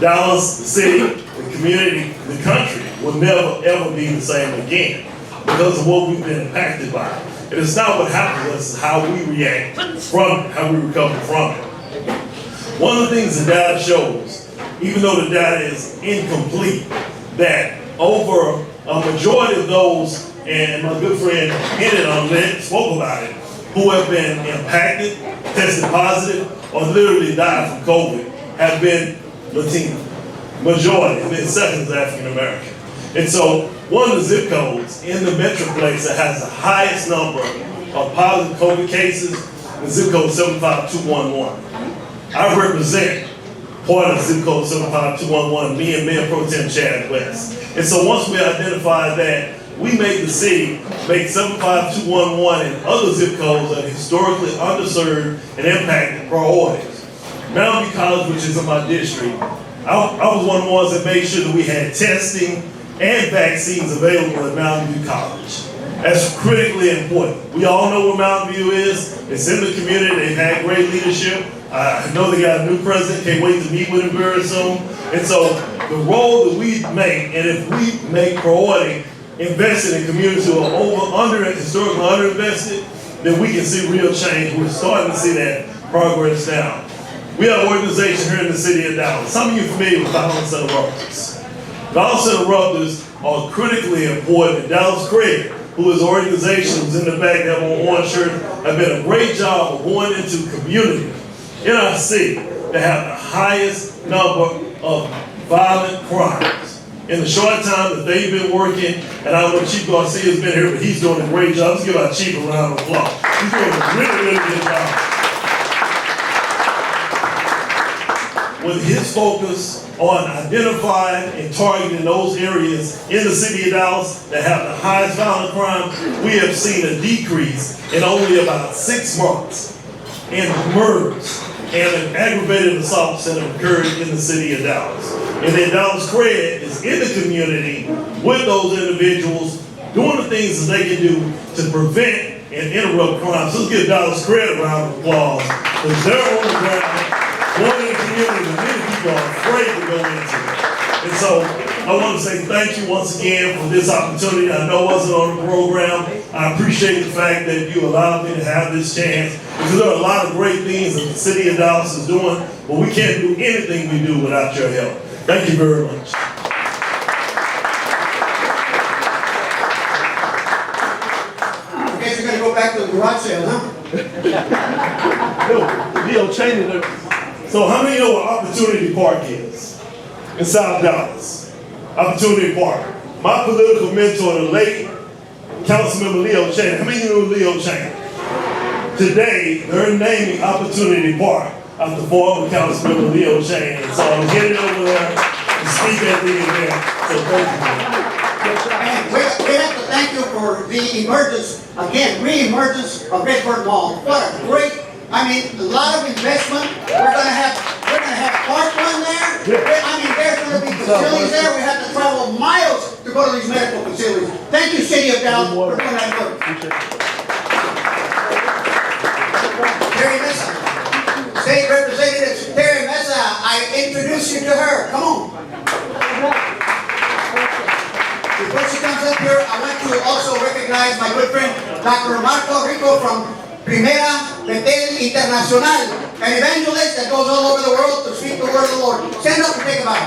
Dallas, the city, the community, the country will never ever be the same again because of what we've been impacted by. And it's not what happened to us, it's how we react from it, how we recover from it. One of the things the data shows, even though the data is incomplete, that over a majority of those, and my good friend hinted on that, spoke about it, who have been impacted, tested positive, or literally died from COVID, have been Latino. Majority, and then second is African American. And so one of the zip codes in the Metroplex that has the highest number of positive COVID cases is zip code 75211. I represent part of zip code 75211, me and Mayor Pro Tem Chad West. And so once we identified that, we made the city make 75211 and other zip codes that are historically underserved and impacted priorities. Mountain View College, which is in my district, I was one of the ones that made sure that we had testing and vaccines available at Mountain View College. That's critically important. We all know what Mountain View is. It's in the community. They've had great leadership. I know they got a new president. Can't wait to meet with him very soon. And so the role that we make, and if we make priority investing in communities who are historically underinvested, then we can see real change. We're starting to see that progress now. We have an organization here in the city of Dallas. Some of you are familiar with Violence Interrupters. Violence Interrupters are critically important. Dallas Craig, who is an organization who's in the back that have on orange shirt, have been a great job of going into communities in our city that have the highest number of violent crimes. In the short time that they've been working, and I don't know if Chief Garcia's been here, but he's doing a great job. Let's give our Chief a round of applause. He's doing a really, really good job. With his focus on identifying and targeting those areas in the city of Dallas that have the highest violent crime, we have seen a decrease in only about 6 months in murders and aggravated assaults that have occurred in the city of Dallas. And then Dallas Craig is in the community with those individuals doing the things that they can do to prevent and interrupt crime. So let's give Dallas Craig a round of applause, because they're on the ground, going in the community that many people are afraid to go into. And so I want to say thank you once again for this opportunity. I know it wasn't on the program, I appreciate the fact that you allowed me to have this chance, because there are a lot of great things that the city of Dallas is doing, but we can't do anything we do without your help. Thank you very much. I guess you're gonna go back to the garage sale, huh? Leo Cheney. So how many know what Opportunity Park is in South Dallas? Opportunity Park. My political mentor, the late Councilmember Leo Cheney. How many knew Leo Cheney? Today, they're naming Opportunity Park after former Councilmember Leo Cheney. So I'm headed over there to speak at the event. So thank you. And we have to thank you for the emergence, again, re-emergence of Redbird Mall. What a great, I mean, a lot of investment. We're gonna have Park Run there. I mean, there's gonna be facilities there. We have to travel miles to go to these medical facilities. Thank you, City of Dallas, for doing that work. Terry Mesa, State Representative Terry Mesa, I introduce you to her. Come on. Before she comes up here, I want to also recognize my good friend, Dr. Marco Rico from Primera Betel Internacional, an evangelist that goes all over the world to speak the word of the Lord. Stand up and take a bow.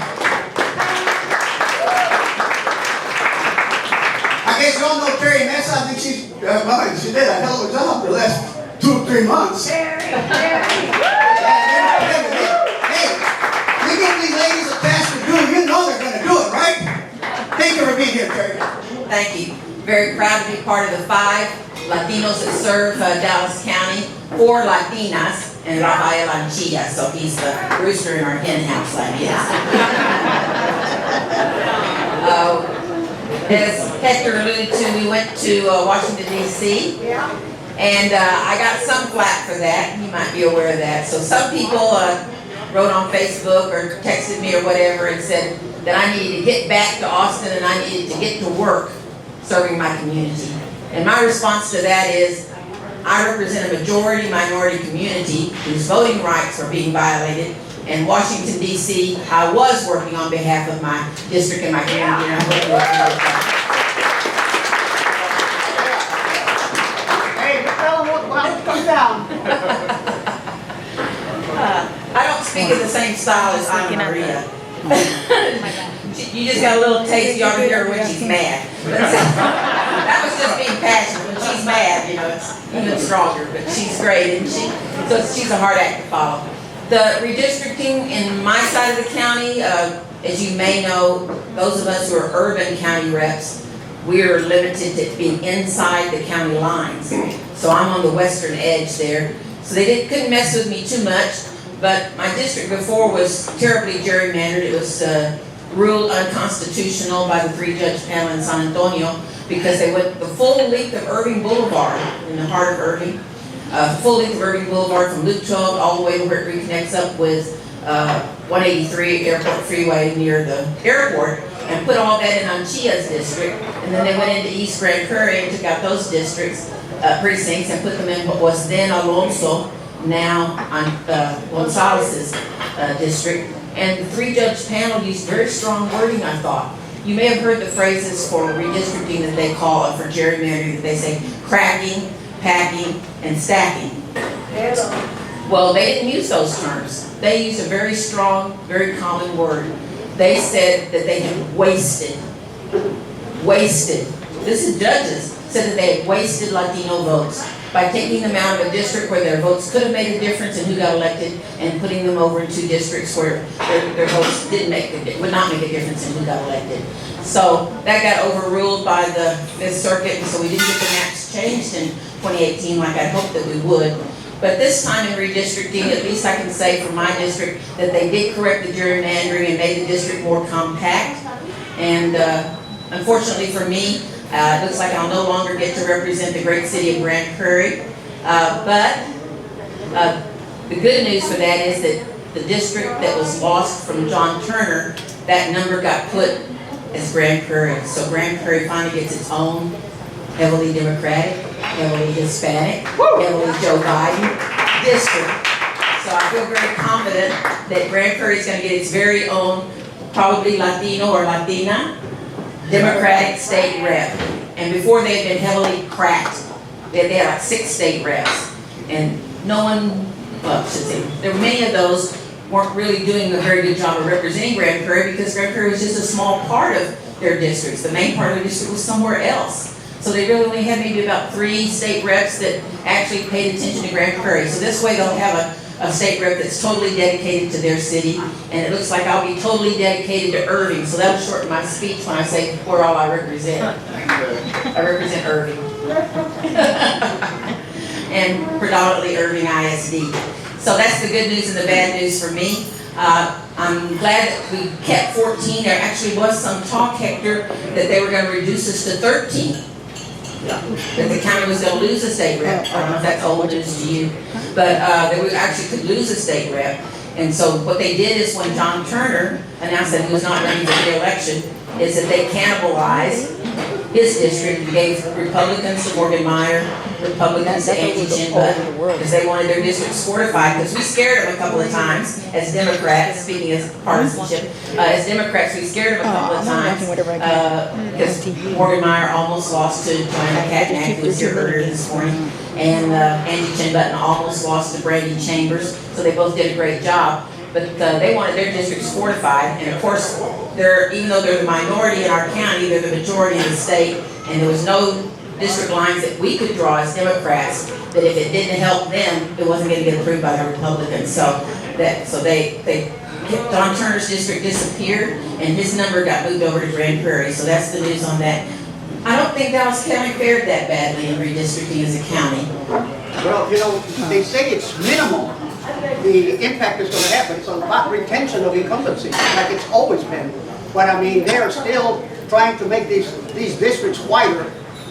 I guess you all know Terry Mesa. I think she did a hell of a job the last 2 or 3 months. Hey, you give these ladies a task to do, you know they're going to do it, right? Thank you for being here, Terry. Thank you. Very proud to be part of the 5 Latinos that serve Dallas County, 4 Latinas, and Rafael Anchilla, so he's the rooster in our hen house, I guess. As Hector alluded to, we went to Washington, D.C., and I got some flack for that. You might be aware of that. So some people wrote on Facebook or texted me or whatever and said that I needed to get back to Austin and I needed to get to work serving my community. And my response to that is, I represent a majority minority community whose voting rights are being violated. In Washington, D.C., I was working on behalf of my district and my community, and I hope you'll support that. Hey, tell them what comes down. I don't speak in the same style as Ana Maria. You just got a little taste, you ought to hear her when she's mad. That was just being passionate. When she's mad, you know, it's even stronger, but she's great, isn't she? So she's a hard act to follow. The redistricting in my side of the county, as you may know, those of us who are urban county reps, we are limited to being inside the county lines. So I'm on the western edge there. So they couldn't mess with me too much, but my district before was terribly gerrymandered. It was ruled unconstitutional by the 3-judge panel in San Antonio because they went the full length of Irving Boulevard, in the heart of Irving, full length of Irving Boulevard from Loop 12 all the way to where it reconnects up with 183 Airport Freeway near the airport, and put all that in Anchilla's district. And then they went into East Grand Prairie and took out those districts, precincts, and put them in what was then Alonso, now Gonzalez's district. And the 3-judge panel used very strong wording, I thought. You may have heard the phrases for redistricting that they call it, for gerrymandering, that they say cracking, packing, and stacking. Well, they didn't use those terms. They used a very strong, very common word. They said that they had wasted. This is judges, said that they had wasted Latino votes by taking them out of a district where their votes could have made a difference in who got elected and putting them over into districts where their votes would not make a difference in who got elected. So that got overruled by the 5th Circuit, and so we didn't get the maps changed in 2018 like I hoped that we would. But this time in redistricting, at least I can say for my district that they did correct the gerrymandering and made the district more compact. And unfortunately for me, it looks like I'll no longer get to represent the great city of Grand Prairie. But the good news for that is that the district that was lost from John Turner, that number got put as Grand Prairie. So Grand Prairie finally gets its own heavily Democratic, heavily Hispanic, heavily Joe Biden district. So I feel very confident that Grand Prairie is going to get its very own, probably Latino or Latina, Democratic state rep. And before they had been heavily cracked. They had like 6 state reps. And no one, well, I should say, there were many of those weren't really doing a very good job of representing Grand Prairie because Grand Prairie was just a small part of their districts. The main part of the district was somewhere else. So they really only had maybe about 3 state reps that actually paid attention to Grand Prairie. So this way they'll have a state rep that's totally dedicated to their city. And it looks like I'll be totally dedicated to Irving. So that'll shorten my speech when I say where all I represent. I represent Irving. And predominantly Irving ISD. So that's the good news and the bad news for me. I'm glad that we kept 14. There actually was some talk, Hector, that they were going to reduce us to 13. That the county was going to lose a state rep. I don't know if that's old news to you, but that we actually could lose a state rep. And so what they did is when John Turner announced that he was not running for re-election, is that they cannibalized his district and gave Republicans to Morgan Meyer, Republicans to Angie Chin Button, because they wanted their districts fortified, because we scared them a couple of times as Democrats, speaking as partisanship, as Democrats, we scared them a couple of times, because Morgan Meyer almost lost to Joanna Catnack, who was here earlier this morning, and Angie Chin Button almost lost to Brady Chambers, so they both did a great job. But they wanted their districts fortified, and of course, even though they're the minority in our county, they're the majority in the state, and there was no district lines that we could draw as Democrats, that if it didn't help them, it wasn't going to get approved by the Republicans. So Don Turner's district disappeared, and his number got moved over to Grand Prairie, so that's the news on that. I don't think Dallas County fared that badly in redistricting as a county. Well, you know, they say it's minimal. The impact is going to happen. It's about retention of incumbency, like it's always been. But I mean, they're still trying to make these districts wider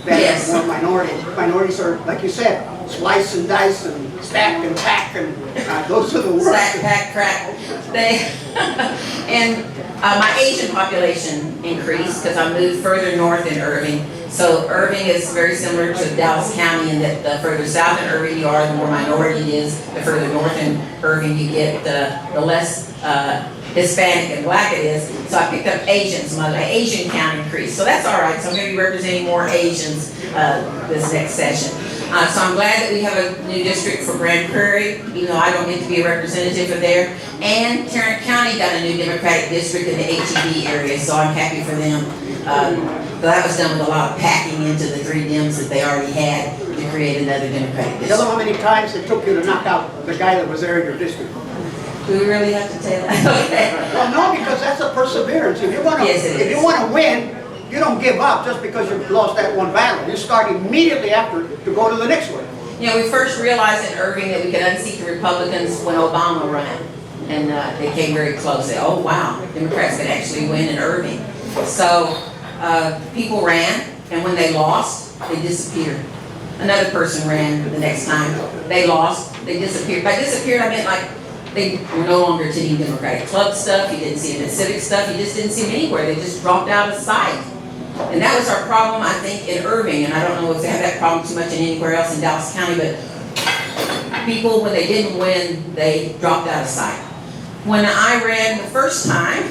than Yes. more minorities. Minorities are, like you said, slice and dice and stack and pack, and those are the words. Stack, pack, crack. And my Asian population increased because I moved further north in Irving. So Irving is very similar to Dallas County in that the further south in Irving you are, the more minority it is. The further north in Irving you get, the less Hispanic and black it is. So I picked up Asians. My Asian count increased. So that's all right. So I'm going to be representing more Asians this next session. So I'm glad that we have a new district for Grand Prairie, even though I don't get to be a representative of there. And Tarrant County got a new Democratic district in the HEB area, so I'm happy for them. But that was done with a lot of packing into the 3 Dems that they already had to create another Democratic district. Tell them how many times it took you to knock out the guy that was there in your district. Do we really have to tell that? Okay. Well, no, because that's a perseverance. If you want to, Yes, it if is. you want to win, you don't give up just because you've lost that one battle. You start immediately after to go to the next one. You know, we first realized in Irving that we could unseat the Republicans when Obama ran. And they came very close. They, oh wow, Democrats could actually win in Irving. So people ran, and when they lost, they disappeared. Another person ran the next time. They lost, they disappeared. By disappeared, I meant like they were no longer attending Democratic Club stuff. You didn't see them at civic stuff. You just didn't see them anywhere. They just dropped out of sight. And that was our problem, I think, in Irving. And I don't know if they have that problem too much in anywhere else in Dallas County, but people, when they didn't win, they dropped out of sight. When I ran the first time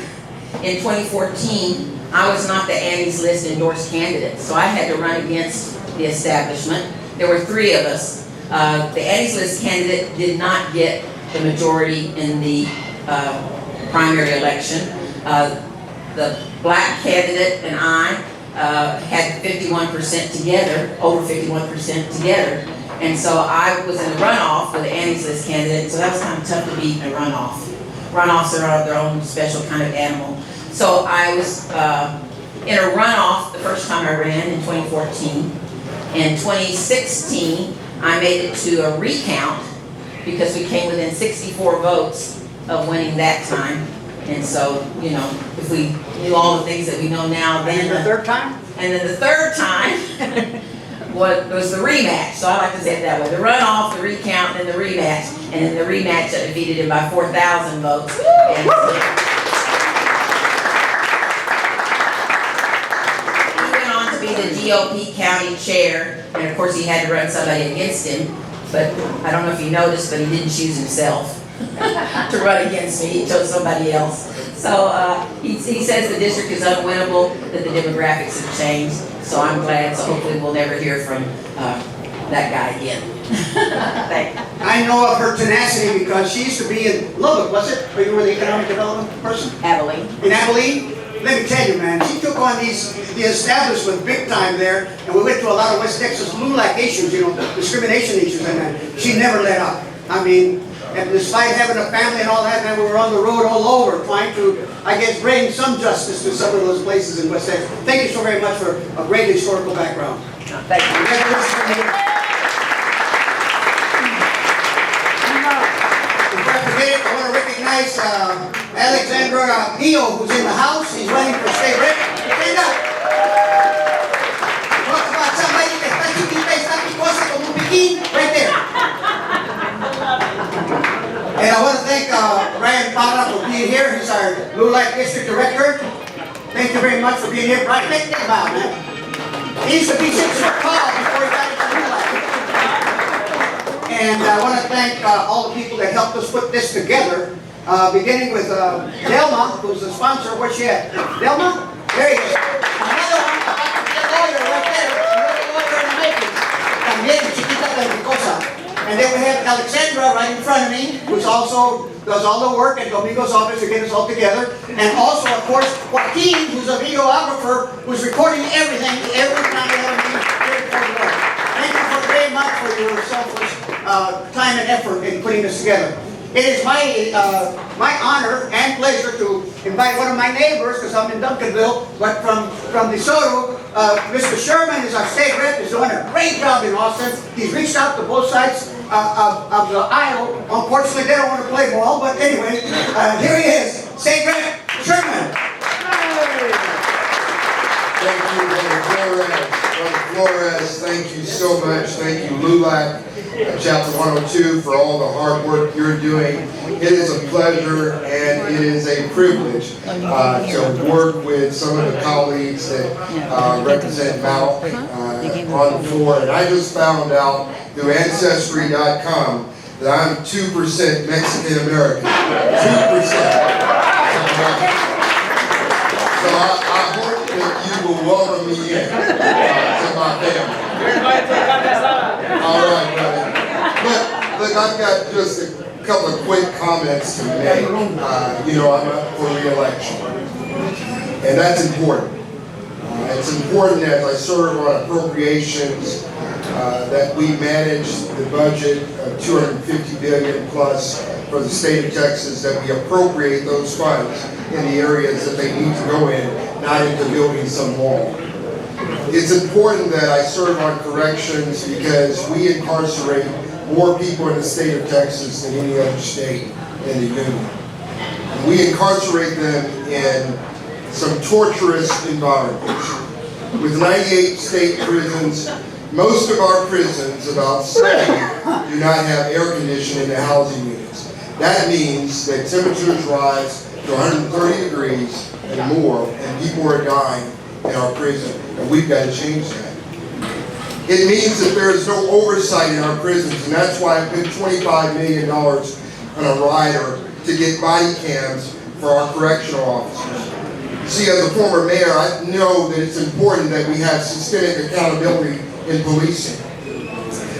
in 2014, I was not the Annie's List endorsed candidate. So I had to run against the establishment. There were 3 of us. The Annie's List candidate did not get the majority in the primary election. The black candidate and I had 51% together, over 51% together. And so I was in a runoff with the Annie's List candidate, so that was kind of tough to beat in a runoff. Runoffs are their own special kind of animal. So I was in a runoff the first time I ran in 2014. In 2016, I made it to a recount because we came within 64 votes of winning that time. And so, you know, if we knew all the things that we know now, then... And the third time? And then the third time was the rematch. So I like to say it that way. The runoff, the recount, and then the rematch. And in the rematch, I defeated him by 4,000 votes. And he went on to be the GOP county chair. And of course, he had to run somebody against him. But I don't know if you noticed, but he didn't choose himself to run against me. He chose somebody else. So he says the district is unwinnable, that the demographics have changed. So I'm glad, so hopefully we'll never hear from that guy again. Thank you. I know of her tenacity because she used to be in Lubbock, was it? Or you were the economic development person? Abilene. In Abilene? Let me tell you, man, she took on the establishment big time there, and we went to a lot of West Texas LULAC issues, discrimination issues, and she never let up. I mean, and despite having a family and all that, man, we were on the road all over trying to, I guess, bring some justice to some of those places in West Texas. Thank you so very much for a great historical background. Thank you. Before I forget it, I want to recognize Alexandra Pio, who's in the house. He's running for state rep. Stand up. Talk about somebody que está chiquita y está picosa como un piquín, right there. And I want to thank Ryan Parra for being here. He's our LULAC District Director. Thank you very much for being here. Brian, think about it, man. He used to be 6 foot tall before he got into LULAC. And I want to thank all the people that helped us put this together, beginning with Delma, who's the sponsor. Where's she at? Delma? There you go. Another one, about to be a lawyer right there. Another lawyer in the making. También, chiquita peligrosa. And then we have Alexandra right in front of me, who's also does all the work at Domingo's office to get us all together. And also, of course, Joaquin, who's a videographer, who's recording everything every time we have a meeting. Thank you very much for your selfless time and effort in putting this together. It is my honor and pleasure to invite one of my neighbors, because I'm in Duncanville, but from DeSoto, Mr. Sherman is our state rep. He's doing a great job in Austin. He's reached out to both sides of the aisle. Unfortunately, they don't want to play ball, but anyway, here he is, state rep Sherman. Thank you, Brother Flores. Brother Flores, thank you so much. Thank you, LULAC, Chapter 102, for all the hard work you're doing. It is a pleasure and it is a privilege to work with some of the colleagues that represent Mount on the floor. And I just found out through Ancestry.com that I'm 2% Mexican American. 2%. So I hope that you will welcome me in to my family. All right, brother. Look, I've got just a couple of quick comments to make. I'm up for re-election, and that's important. It's important as I serve on appropriations that we manage the budget of $250 billion plus for the state of Texas, that we appropriate those funds in the areas that they need to go in, not into building some wall. It's important that I serve on corrections because we incarcerate more people in the state of Texas than any other state in the union. We incarcerate them in some torturous environments. With 98 state prisons, most of our prisons, about 70, do not have air conditioning in the housing units. That means that temperatures rise to 130 degrees and more, and people are dying in our prison, and we've got to change that. It means that there is no oversight in our prisons, and that's why I put $25 million on a rider to get body cams for our correctional officers. See, as a former mayor, I know that it's important that we have systemic accountability in policing.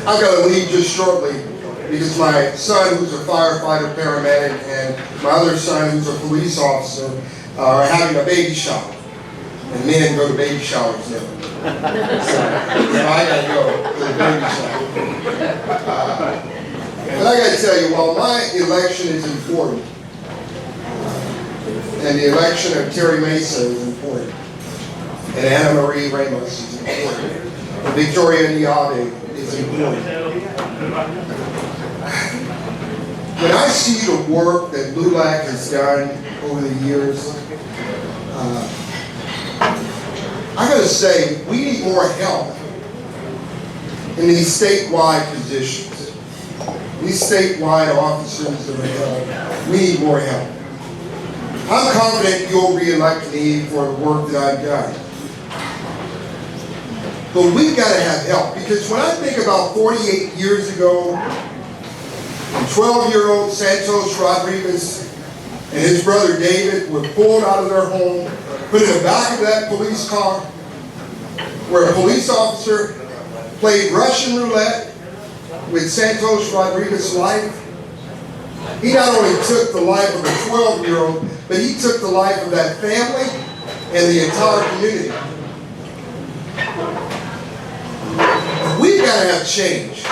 I've got to leave just shortly because my son, who's a firefighter paramedic, and my other son, who's a police officer, are having a baby shower. And men go to baby showers now. So I gotta go to the baby shower. But I gotta tell you, while my election is important, and the election of Terry Mesa is important, and Ana Marie Ramos is important, and Victoria Niade is important. When I see the work that LULAC has done over the years, I gotta say, we need more help in these statewide positions. These statewide officers that are held, we need more help. I'm confident you'll re-elect me for the work that I've done. But we've got to have help, because when I think about 48 years ago, 12-year-old Santos Rodriguez and his brother David were pulled out of their home, put in the back of that police car, where a police officer played Russian roulette with Santos Rodriguez's life. He not only took the life of a 12-year-old, but he took the life of that family and the entire community. We've got to have change.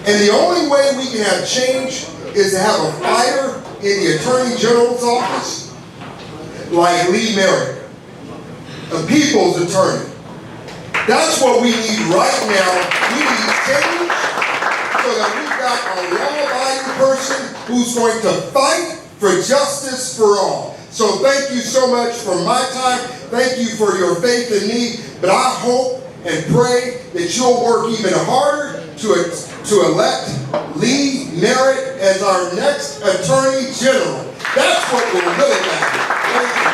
And the only way we can have change is to have a fighter in the Attorney General's office like Lee Merrick, a people's attorney. That's what we need right now. We need change so that we've got a law-abiding person who's going to fight for justice for all. So thank you so much for my time. Thank you for your faith in me. But I hope and pray that you'll work even harder to elect Lee Merritt as our next Attorney General. That's what will really matter. Thank you.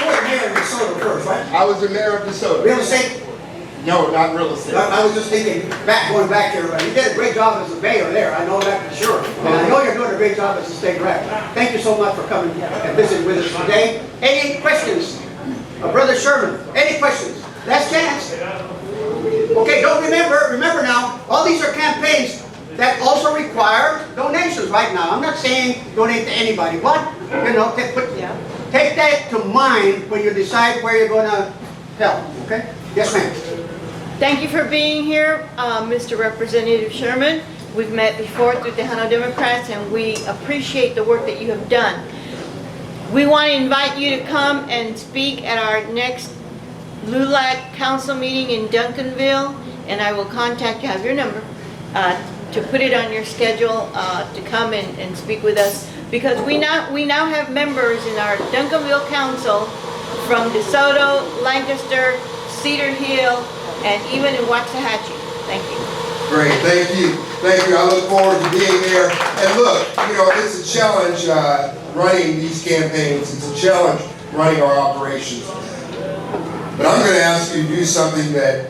You were mayor of DeSoto first, right? I was the mayor of DeSoto. Real estate? No, not real estate. I was just thinking, going back here, you did a great job as a mayor there, I know that for sure. And I know you're doing a great job as a state rep. Thank you so much for coming and visiting with us today. Any questions? Brother Sherman, any questions? Last chance. Okay, don't remember now, all these are campaigns that also require donations right now. I'm not saying donate to anybody, but, you know, take that to mind when you decide where you're going to help, okay? Yes, ma'am. Thank you for being here, Mr. Representative Sherman. We've met before through Tejano Democrats, and we appreciate the work that you have done. We want to invite you to come and speak at our next LULAC council meeting in Duncanville, and I will contact you, have your number, to put it on your schedule to come and speak with us, because we now have members in our Duncanville council from DeSoto, Lancaster, Cedar Hill, and even in Waxahachie. Thank you. Great, thank you. Thank you. I look forward to being there. And look, you know, it's a challenge running these campaigns. It's a challenge running our operations. But I'm going to ask you to do something that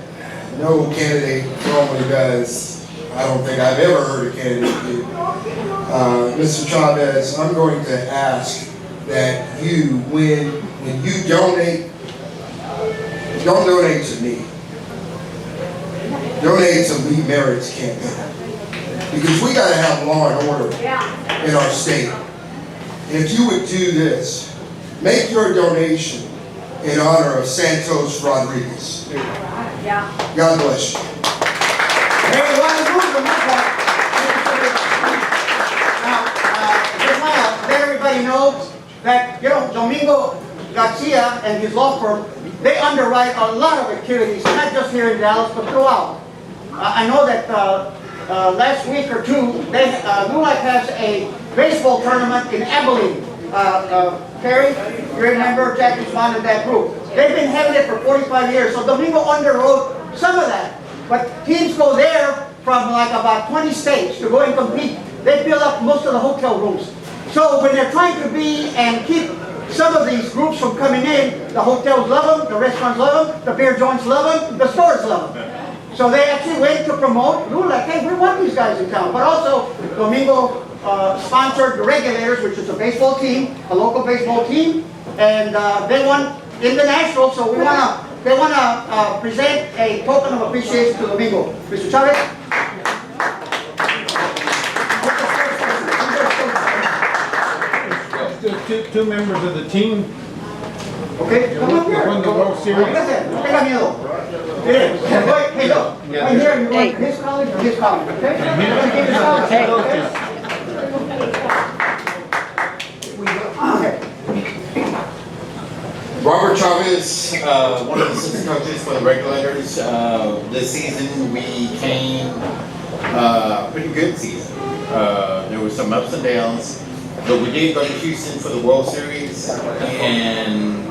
no candidate normally does. I don't think I've ever heard a candidate do. Mr. Chavez, I'm going to ask that you, when you donate, don't donate to me. Donate to Lee Merritt's campaign. Because we got to have law and order in our state. And if you would do this, make your donation in honor of Santos Rodriguez. God bless you. Just want to let everybody know that, you know, Domingo Garcia and his law firm, they underwrite a lot of activities, not just here in Dallas, but throughout. I know that last week or two, LULAC has a baseball tournament in Abilene. Perry, you remember Jack responded to that group. They've been having it for 45 years, so Domingo underwrote some of that. But teams go there from like about 20 states to go and compete. They fill up most of the hotel rooms. So when they're trying to be and keep some of these groups from coming in, the hotels love them, the restaurants love them, the beer joints love them, the stores love them. So they actually went to promote LULAC. Hey, we want these guys in town. But also, Domingo sponsored the Regulators, which is a baseball team, a local baseball team, and they won in the National. So they want to present a token of appreciation to Domingo. Mr. Chavez. Two members of the team. Okay, come up here. Won the World Series. Hey, look, right here, you want his college or his college, okay? His college, okay? Robert Chavez, one of the assistant coaches for the Regulators. This season we came pretty good season. There were some ups and downs, but we did go to Houston for the World Series and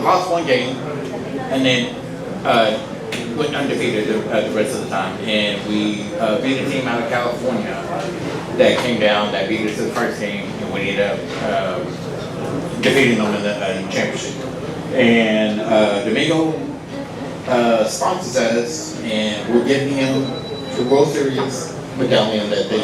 lost one game, and then went undefeated the rest of the time. And we beat a team out of California that came down, that beat us in the first game, and we ended up defeating them in the championship. And Domingo sponsors us, and we're giving him the World Series medallion that they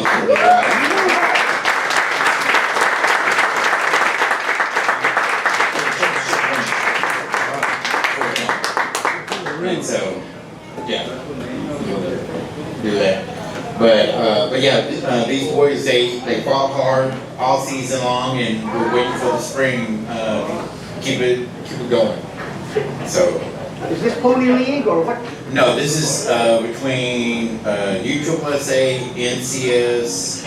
So, yeah, do that. But yeah, these boys, they fought hard all season long, and we're waiting for the spring, to keep it going. So. Is this Pony League or what? No, this is between USSSA, NCS,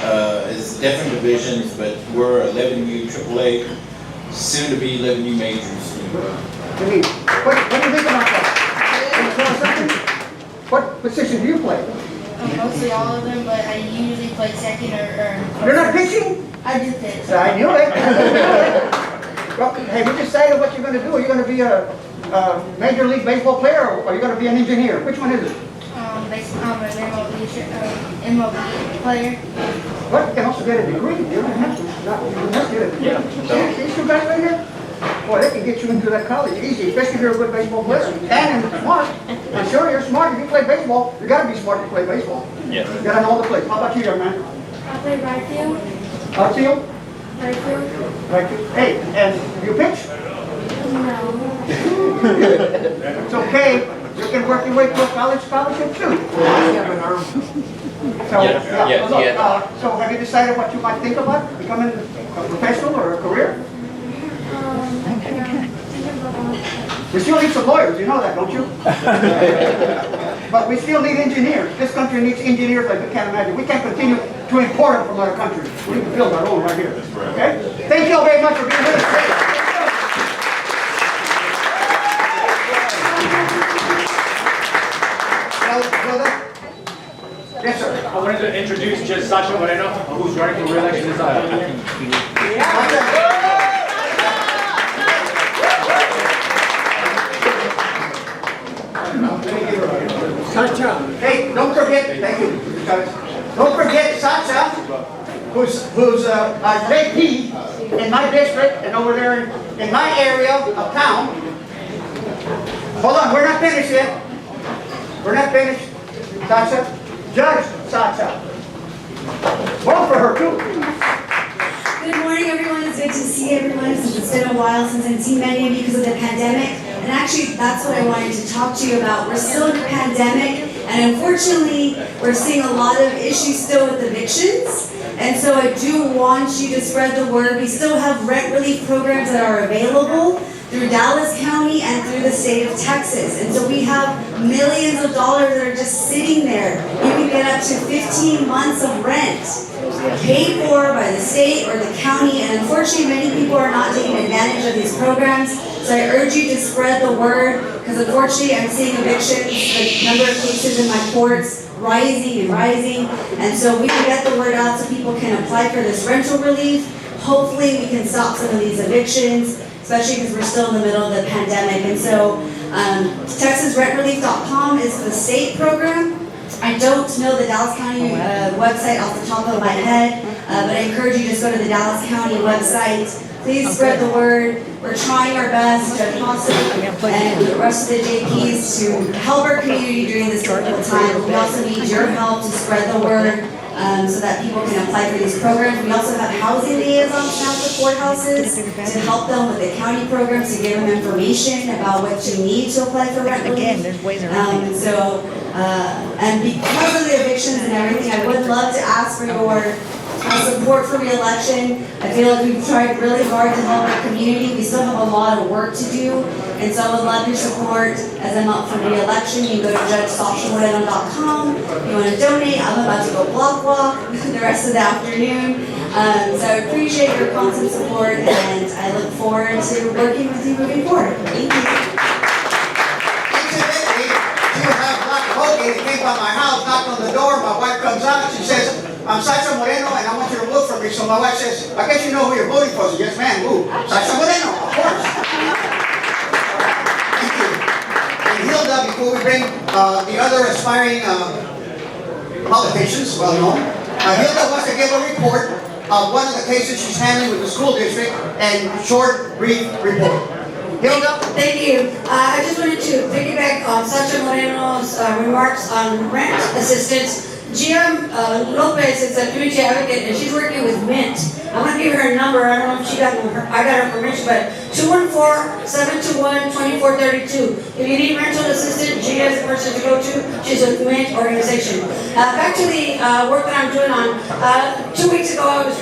it's different divisions, but we're 11U AAA, soon to be 11U majors. I mean, what do you think about that? What position do you play? Mostly all of them, but I usually play second or You're not pitching? I do pitch. I knew it. Well, have you decided what you're going to do? Are you going to be a Major League Baseball player, or are you going to be an engineer? Which one is it? I'm an MLB player. What? You can also get a degree. You don't have to. You must get a degree. These two guys right here? Boy, they can get you into that college easy, especially if you're a good baseball player. And smart. I'm sure you're smart. If you play baseball, you got to be smart to play baseball. Yes. You got to know the place. How about you, young man? I play right field. Outfield? Right field. Right field. Hey, and you pitch? No. It's okay. You can work your way to a college scholarship too. So, Yes. So have you decided what you might think about becoming a professional or a career? We still need some lawyers, you know that, don't you? But we still need engineers. This country needs engineers like we can't imagine. We can't continue to import them from other countries. We need to build our own right here. Okay? Thank you all very much for being with us today. Yes, sir. I wanted to introduce Judge Sacha Moreno, who's running for re-election this Sacha. Hey, don't forget, thank you. Don't forget Sacha, who's JP in my district and over there in my area of town. Hold on, we're not finished yet. We're not finished. Sacha. Judge Sacha. Vote for her too. Good morning, everyone. It's good to see everyone since it's been a while since I've seen many of you because of the pandemic. And actually, that's what I wanted to talk to you about. We're still in a pandemic, and unfortunately, we're seeing a lot of issues still with evictions. And so I do want you to spread the word. We still have rent relief programs that are available through Dallas County and through the state of Texas. And so we have millions of dollars that are just sitting there. You can get up to 15 months of rent paid for by the state or the county, and unfortunately many people are not taking advantage of these programs. So I urge you to spread the word, because unfortunately I'm seeing evictions, the number of cases in my courts rising and rising, and so we can get the word out so people can apply for this rental relief. Hopefully we can stop some of these evictions, especially because we're still in the middle of the pandemic. And so TexasRentRelief.com is the state program. I don't know the Dallas County website off the top of my head, but I encourage you to just go to the Dallas County website. Please spread the word. We're trying our best, Judge Ponce and the rest of the JPs, to help our community during this difficult time. We also need your help to spread the word so that people can apply for these programs. We also have housing liaisons now at the courthouses to help them with the county programs, to give them information about what you need to apply for rent relief. Again, there's ways around it. And because of the evictions and everything, I would love to ask for your support for re-election. I feel like we've tried really hard to help our community. We still have a lot of work to do, and so I would love your support as I'm up for re-election. You can go to JudgeSashaMoreno.com. If you want to donate, I'm about to go block walk the rest of the afternoon. So I appreciate your constant support, and I look forward to working with you moving forward. Thank you. He came by my house, knocked on the door, my wife comes out, she says, I'm Sacha Moreno and I want you to vote for me. So my wife says, I guess you know who you're voting for. So yes ma'am, who? Sacha Moreno, of course. Thank you. And Hilda, before we bring the other aspiring politicians, well known, Hilda wants to give a report of one of the cases she's handling with the school district, and short, brief report. Hilda? Thank you. I just wanted to piggyback on Sacha Moreno's remarks on rent assistance. Gia Lopez is a community advocate, and she's working with Mint. I'm gonna give her a number. I don't know if she got her, I got her permission, but 214-721-2432. If you need rental assistance, Gia is the person to go to. She's with Mint organization. Back to the work that I'm doing on. 2 weeks ago, I was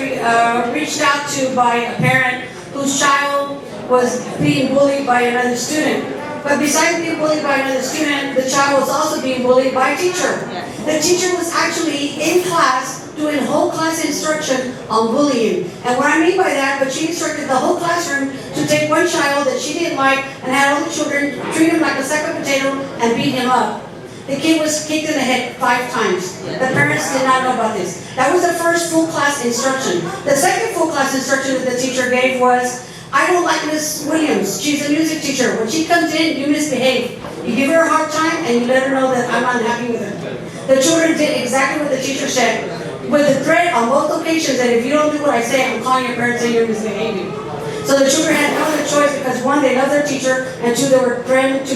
reached out to by a parent whose child was being bullied by another student. But besides being bullied by another student, the child was also being bullied by a teacher. The teacher was actually in class doing whole class instruction on bullying. And what I mean by that, but she instructed the whole classroom to take one child that she didn't like and had all the children treat him like a sack of potato and beat him up. The kid was kicked in the head 5 times. The parents did not know about this. That was the first full class instruction. The second full class instruction that the teacher gave was, I don't like Miss Williams. She's a music teacher. When she comes in, you misbehave. You give her a hard time and you let her know that I'm unhappy with her. The children did exactly what the teacher said, with the threat on both occasions that if you don't do what I say, I'm calling your parents and you're misbehaving. So the children had no other choice because 1, they loved their teacher, and 2, they were threatened to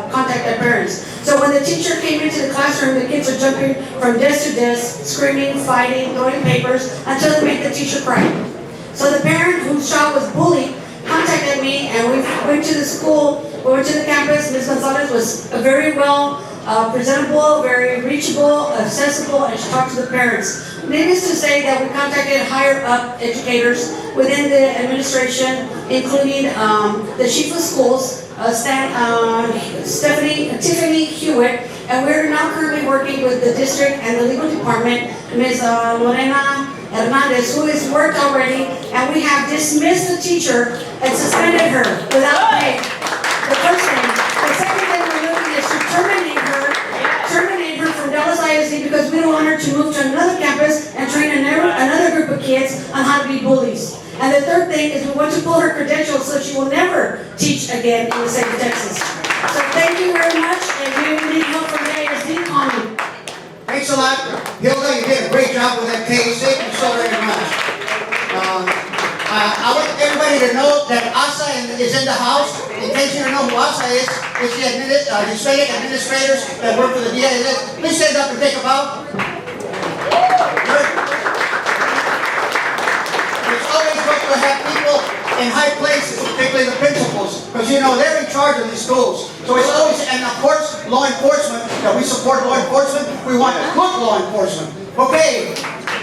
contact their parents. So when the teacher came into the classroom, the kids are jumping from desk to desk, screaming, fighting, throwing papers, until they make the teacher cry. So the parent whose child was bullied contacted me, and we went to the school, we went to the campus. Ms. Gonzalez was very well presentable, very reachable, accessible, and she talked to the parents. Needless to say that we contacted higher up educators within the administration, including the chief of schools, Tiffany Hewitt, and we're now currently working with the district and the legal department, Ms. Lorena Hernandez, who has worked already, and we have dismissed the teacher and suspended her without pay. The first thing. The second thing we're looking is to terminate her from Dallas ISD because we don't want her to move to another campus and train another group of kids on how to be bullies. And the third thing is we want to pull her credentials so she will never teach again in the state of Texas. So thank you very much, and if you need help from the ISD, call me. Thanks a lot. Hilda, you did a great job with that case. Thank you so very much. I want everybody to know that ASA is in the house. In case you don't know who ASA is, it's the Hispanic administrators that work for the DIS. Please stand up and take a bow. Good. It's always good to have people in high places, particularly the principals, because you know they're in charge of these schools. So it's always, and of course, law enforcement, that we support law enforcement. We want good law enforcement. Okay.